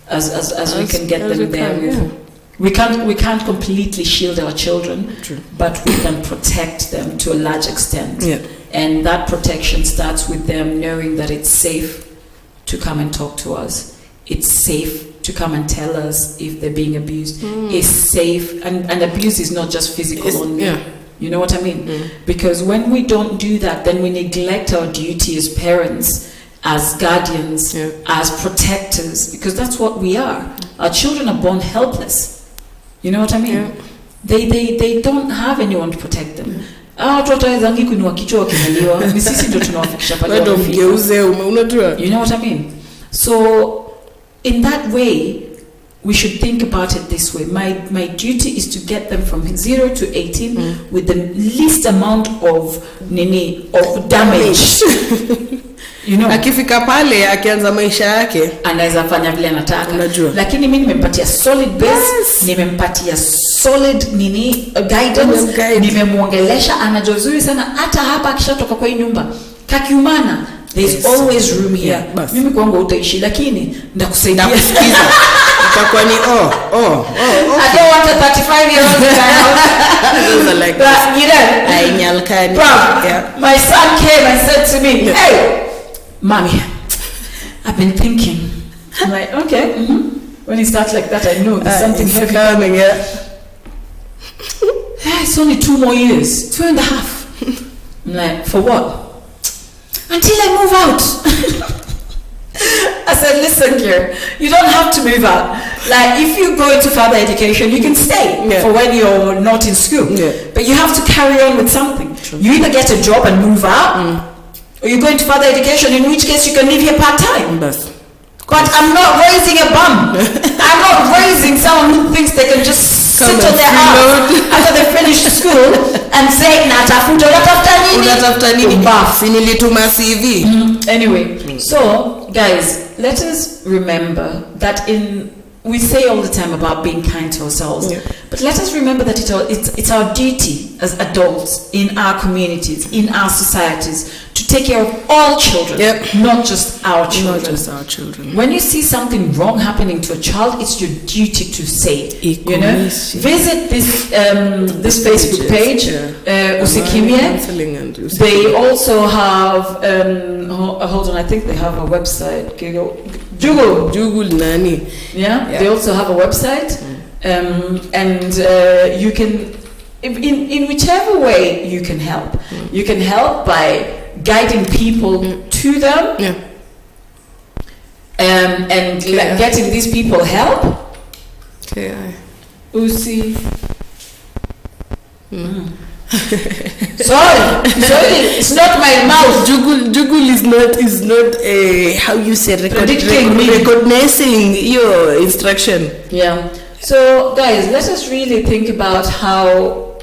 as we can get them there with. Yeah. We can't completely shield our children, True. but we can protect them to a large extent. Yeah. And that protection starts with them knowing that it's safe to come and talk to us. It's safe to come and tell us if they're being abused. It's safe, and abuse is not just physical only. Yeah. You know what I mean? Because when we don't do that, then we neglect our duty as parents, as guardians, as protectors, because that's what we are. Our children are born helpless. You know what I mean? Yeah. They don't have anyone to protect them. Watoto wenzangu kunua kichwa wakimaliwa, ni sisi ndio tunawafikisha pale wanafika. You know what I mean? So in that way, we should think about it this way. My duty is to get them from 0 to 18 with the least amount of damage. You know, akifika pale akianza maisha yake anaweza fanya vile anataka. Unajua. Lakini mimi nimempatia solid base, nimempatia solid guidance, nimemuongelesha, anajua vizuri sana hata hapa akishatoka kwa hii nyumba. Kakiumana, there's always room here. Yeah, mimi kwangu utaishi lakini ndakusaidia kusikiza. Itakuwa ni I don't want a 35-year-old child. like But you know, my son came and said to me, hey, Mommy, I've been thinking. I'm like, okay. When he starts like that, I know there's something heavy coming. It's only 2 more years, 2.5. I'm like, for what? Until I move out. I said, listen here, you don't have to move out. Like, if you go into further education, you can stay for when you're not in school. But you have to carry on with something. True. You either get a job and move out, or you go into further education, in which case you can live here part-time. But I'm not raising a bum. I'm not raising someone who thinks they can just sit on their ass after they finish school and say, natafuta nini. Anyway, so guys, let us remember that we say all the time about being kind to ourselves, but let us remember that it's our duty as adults in our communities, in our societies, to take care of all children, not just our children. Not just our children. When you see something wrong happening to a child, it's your duty to say. You know, visit this Facebook page, Usikimye. They also have hold on, I think they have a website. Jugul nani? Yeah, they also have a website, and you can, in whichever way you can help. You can help by guiding people to them, and getting these people help. Usi. Sorry, it's not my mouth. Jugul is not how you say recognizing your instruction. Yeah. So guys, let us really think about how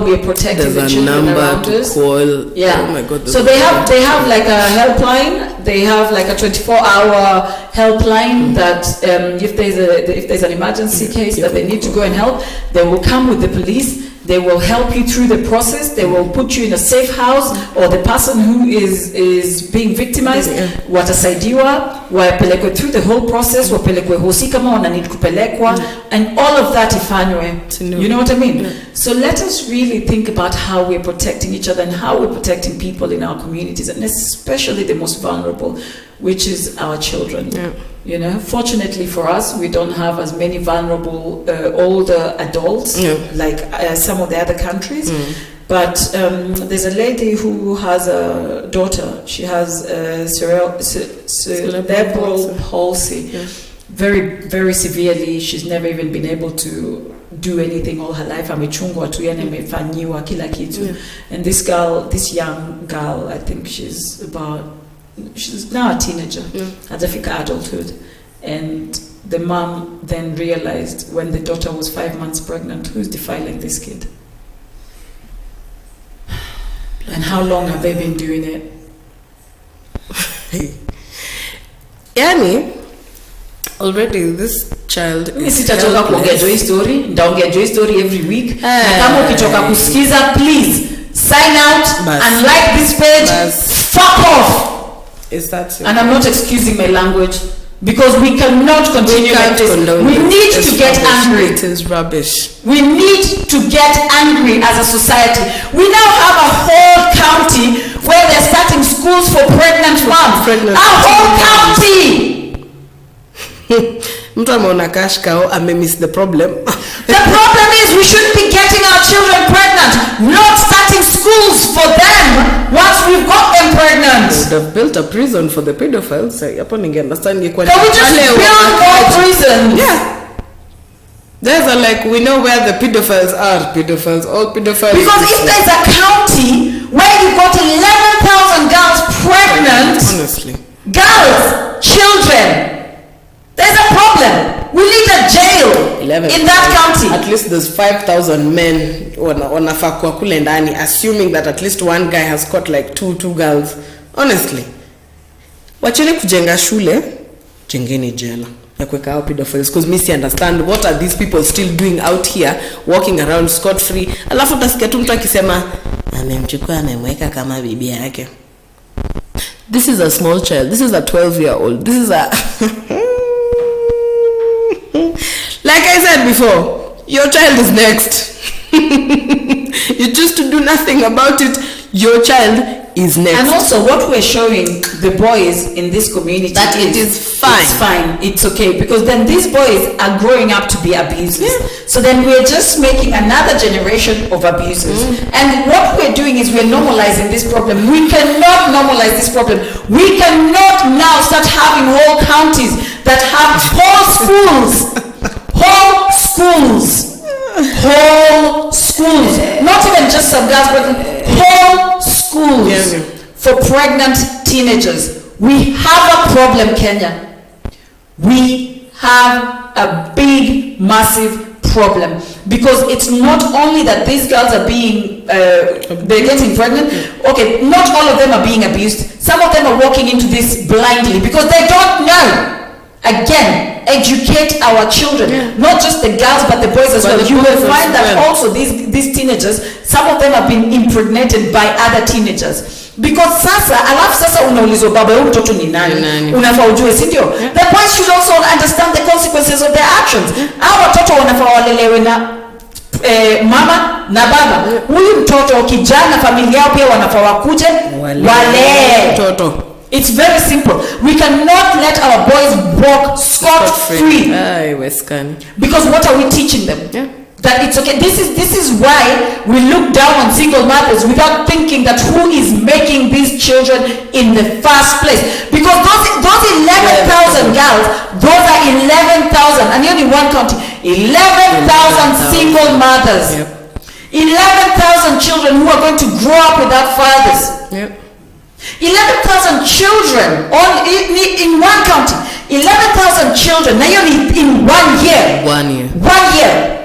we are protecting the children around us. Call. Yeah. Oh my God. So they have like a helpline. They have like a 24-hour helpline that if there's an emergency case that they need to go and help, they will come with the police. They will help you through the process. They will put you in a safe house, or the person who is being victimized watasaidiwa, wapelekwe through the whole process, wapelekwe hosi kama wananid kupelekwa, and all of that ifanywe. You know what I mean? Yeah. So let us really think about how we're protecting each other and how we're protecting people in our communities, and especially the most vulnerable, which is our children. Yeah. You know, fortunately for us, we don't have as many vulnerable older adults like some of the other countries. But there's a lady who has a daughter. She has cerebral palsy, very, very severely. She's never even been able to do anything all her life. Amechungwa tu, yani amefanyiwa kila kitu. And this young girl, I think she's now a teenager, hajafika adulthood. And the mom then realized when the daughter was 5 months pregnant, who's defiling this kid? And how long have they been doing it? Yani, already this child is sitachoka kuongea joy story, ndaongea joy story every week. Na kama ukichoka kusikiza, please sign out and like this page. Fuck off. Is that so? And I'm not excusing my language, because we cannot continue like this. We need to get angry. It is rubbish. We need to get angry as a society. We now have a whole county where they're starting schools for pregnant moms. A whole county! Mtu ameona cash cow, miss the problem. The problem is we shouldn't be getting our children pregnant, not starting schools for them once we've got them pregnant. They've built a prison for the pedophiles. Can we just build more prisons? Yeah. There's we know where the pedophiles are. All pedophiles. Because if there's a county where you've got 11,000 girls pregnant, honestly, girls, children, there's a problem. We need a jail in that county. At least there's 5,000 men wanafaa kwa kule ndani, assuming that at least one guy has caught like two girls. Honestly, wacheni kujenga shule, jengeni jela ya kuweka hao pedophiles, because me see understand what are these people still doing out here walking around scot free. Alafu utasikia tu mtu akisema amemchukua amemweka kama bibi yake. This is a small child. This is a 12-year-old. This is a like I said before, your child is next. You choose to do nothing about it, your child is next. And also what we're showing the boys in this community that it is fine. It's fine, it's okay, because then these boys are growing up to be abusers. So then we're just making another generation of abusers. And what we're doing is we're normalizing this problem. We cannot normalize this problem. We cannot now start having whole counties that have whole schools. Whole schools, not even just some girls, but whole schools for pregnant teenagers. We have a problem, Kenya. We have a big, massive problem, because it's not only that these girls are being they're getting pregnant. Okay, not all of them are being abused. Some of them are walking into this blindly because they don't know. Again, educate our children, not just the girls but the boys as well. You will find that also these teenagers, some of them have been impregnated by other teenagers, because sasa unaulizwa baba huyu mtoto ni nani, unafaa ujue, si ndio? The boys should also understand the consequences of their actions. Hao watoto wanafaa walelewe na mama na baba. Huyu mtoto kijana, familia yao pia wanafaa wakuje wale mtoto. It's very simple. We cannot let our boys walk scot-free. Because what are we teaching them? That it's okay. This is why we look down on single mothers without thinking that who is making these children in the first place. Because those 11,000 girls, those are 11,000, and only one county, 11,000 single mothers. 11,000 children who are going to grow up without fathers. Yep. 11,000 children in one county. 11,000 children. Now you're in 1 year. 1 year. 1 year.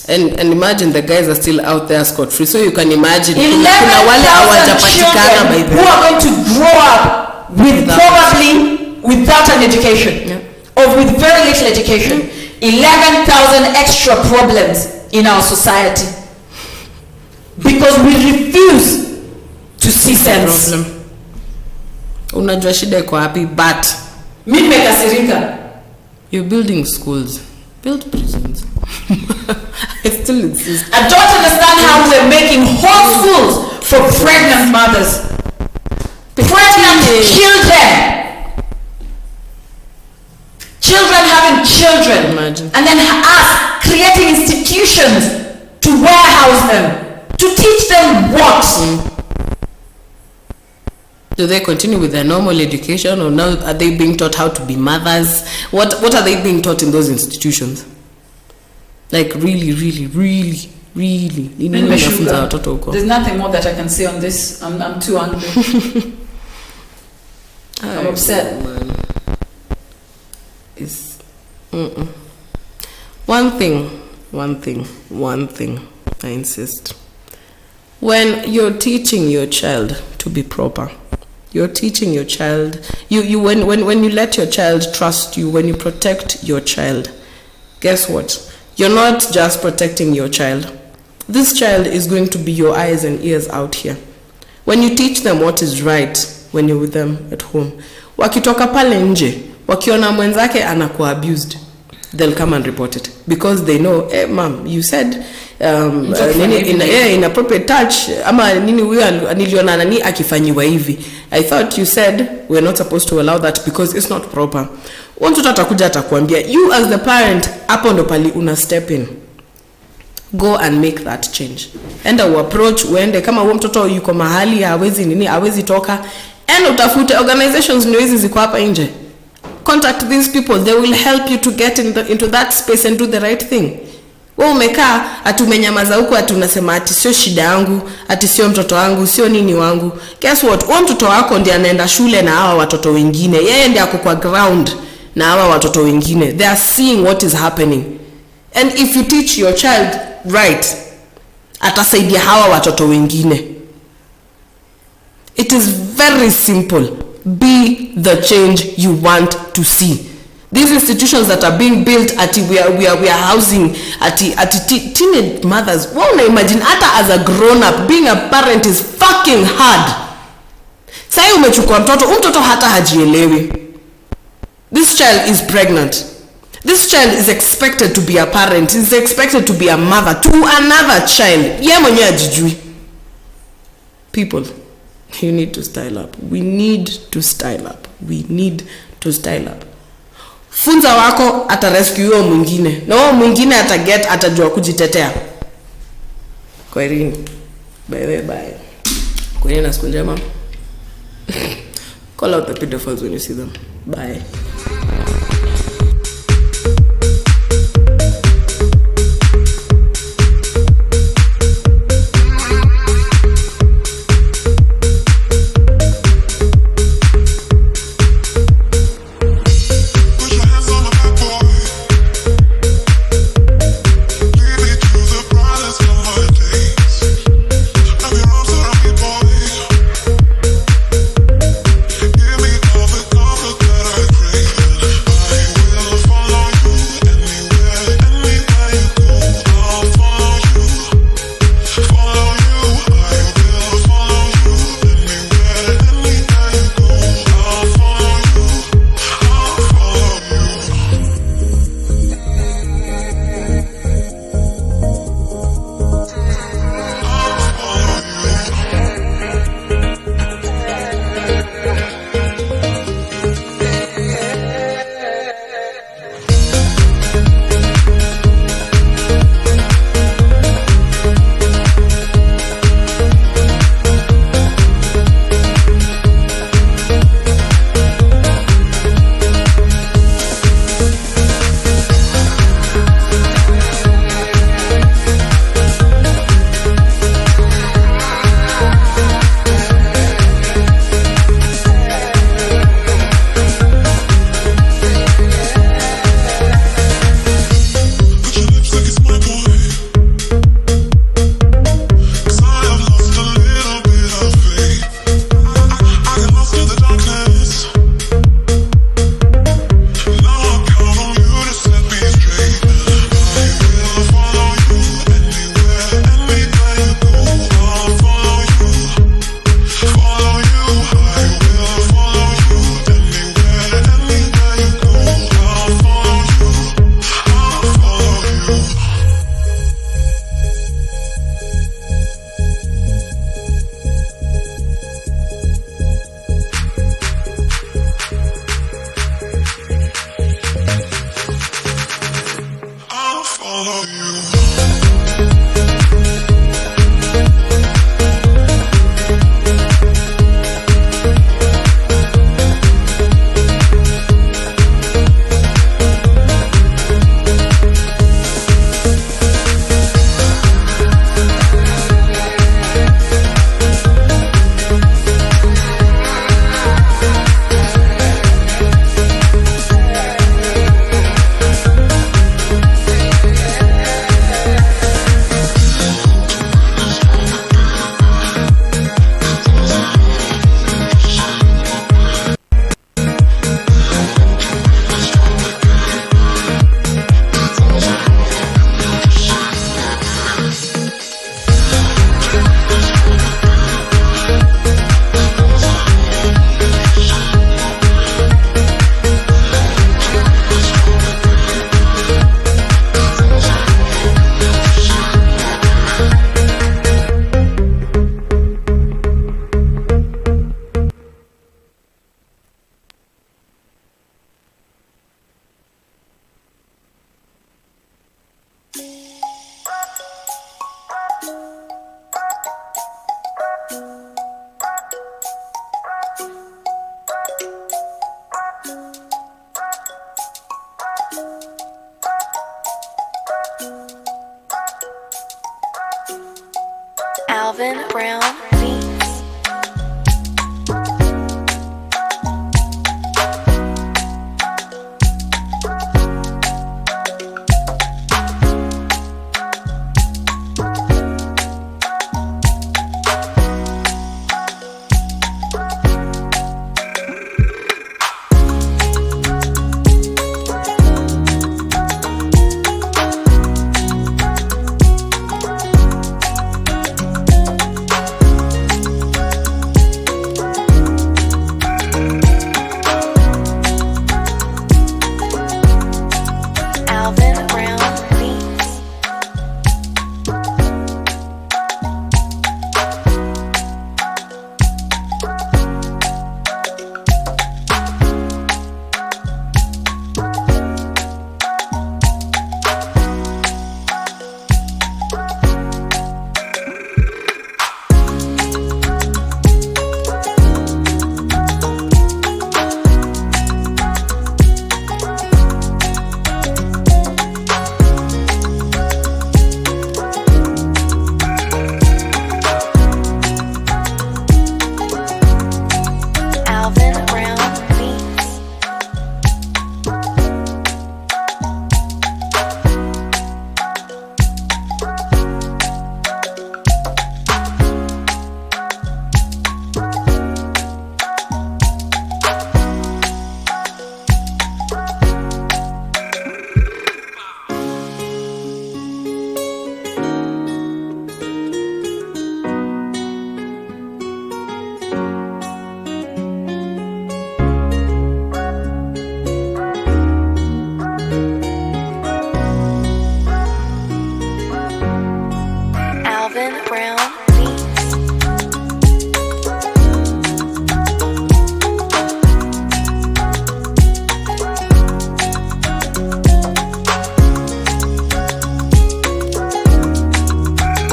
And imagine the guys are still out there scot-free. So you can imagine 11,000 children who are going to grow up with probably without an education. Yeah. Or with very little education. 11,000 extra problems in our society. Because we refuse to see sense. Unajua shida iko wapi? But mimi Makasirika. You're building schools. Build prisons. I still insist. I don't understand how we're making whole schools for pregnant mothers. Pregnant children. Children having children. Imagine. And then us creating institutions to warehouse them. To teach them what? Do they continue with their normal education, or now are they being taught how to be mothers? What are they being taught in those institutions? Like really. There's nothing more that I can say on this. I'm too angry. I'm upset. Man. It's one thing. I insist. When you're teaching your child to be proper, you're teaching your child. When you let your child trust you, when you protect your child, guess what? You're not just protecting your child. This child is going to be your eyes and ears out here. When you teach them what is right, when you're with them at home, wakitoka pale nje, wakiona mwenzake anakuwa abused, they'll come and report it because they know, hey, mom, you said inappropriate touch ama nini huyo niliona nani akifanyiwa hivi. I thought you said we're not supposed to allow that because it's not proper. Mtoto atakuja atakwambia, you as the parent hapo ndo pali una step in. Go and make that change. Enda uapproach, uende kama huyo mtoto yuko mahali hawezi toka, and utafute organizations ndio hizi ziko hapa nje. Contact these people, they will help you to get into that space and do the right thing. Wewe umekaa atumenyamaza huko atunasema ati sio shida yangu, ati sio mtoto wangu, sio nini wangu. Guess what? Huyo mtoto wako ndiye anaenda shule na hawa watoto wengine. Yeye ndiye ako kwa ground na hawa watoto wengine. They are seeing what is happening. And if you teach your child right, atasaidia hawa watoto wengine. It is very simple. Be the change you want to see. These institutions that are being built we are housing teenage mothers. Well, imagine hata as a grown up being a parent is fucking hard. Sasa umechukua mtoto hata hajielewi. This child is pregnant. This child is expected to be a parent, is expected to be a mother to another child. Yeye mwenyewe hajijui. People, you need to style up. We need to style up. Funza wako atarescue huyo mwingine. Na huyo mwingine atajua kujitetea. Kwaherini. Bye. Kwaherini na siku njema. Call out the pedophiles when you see them. Bye.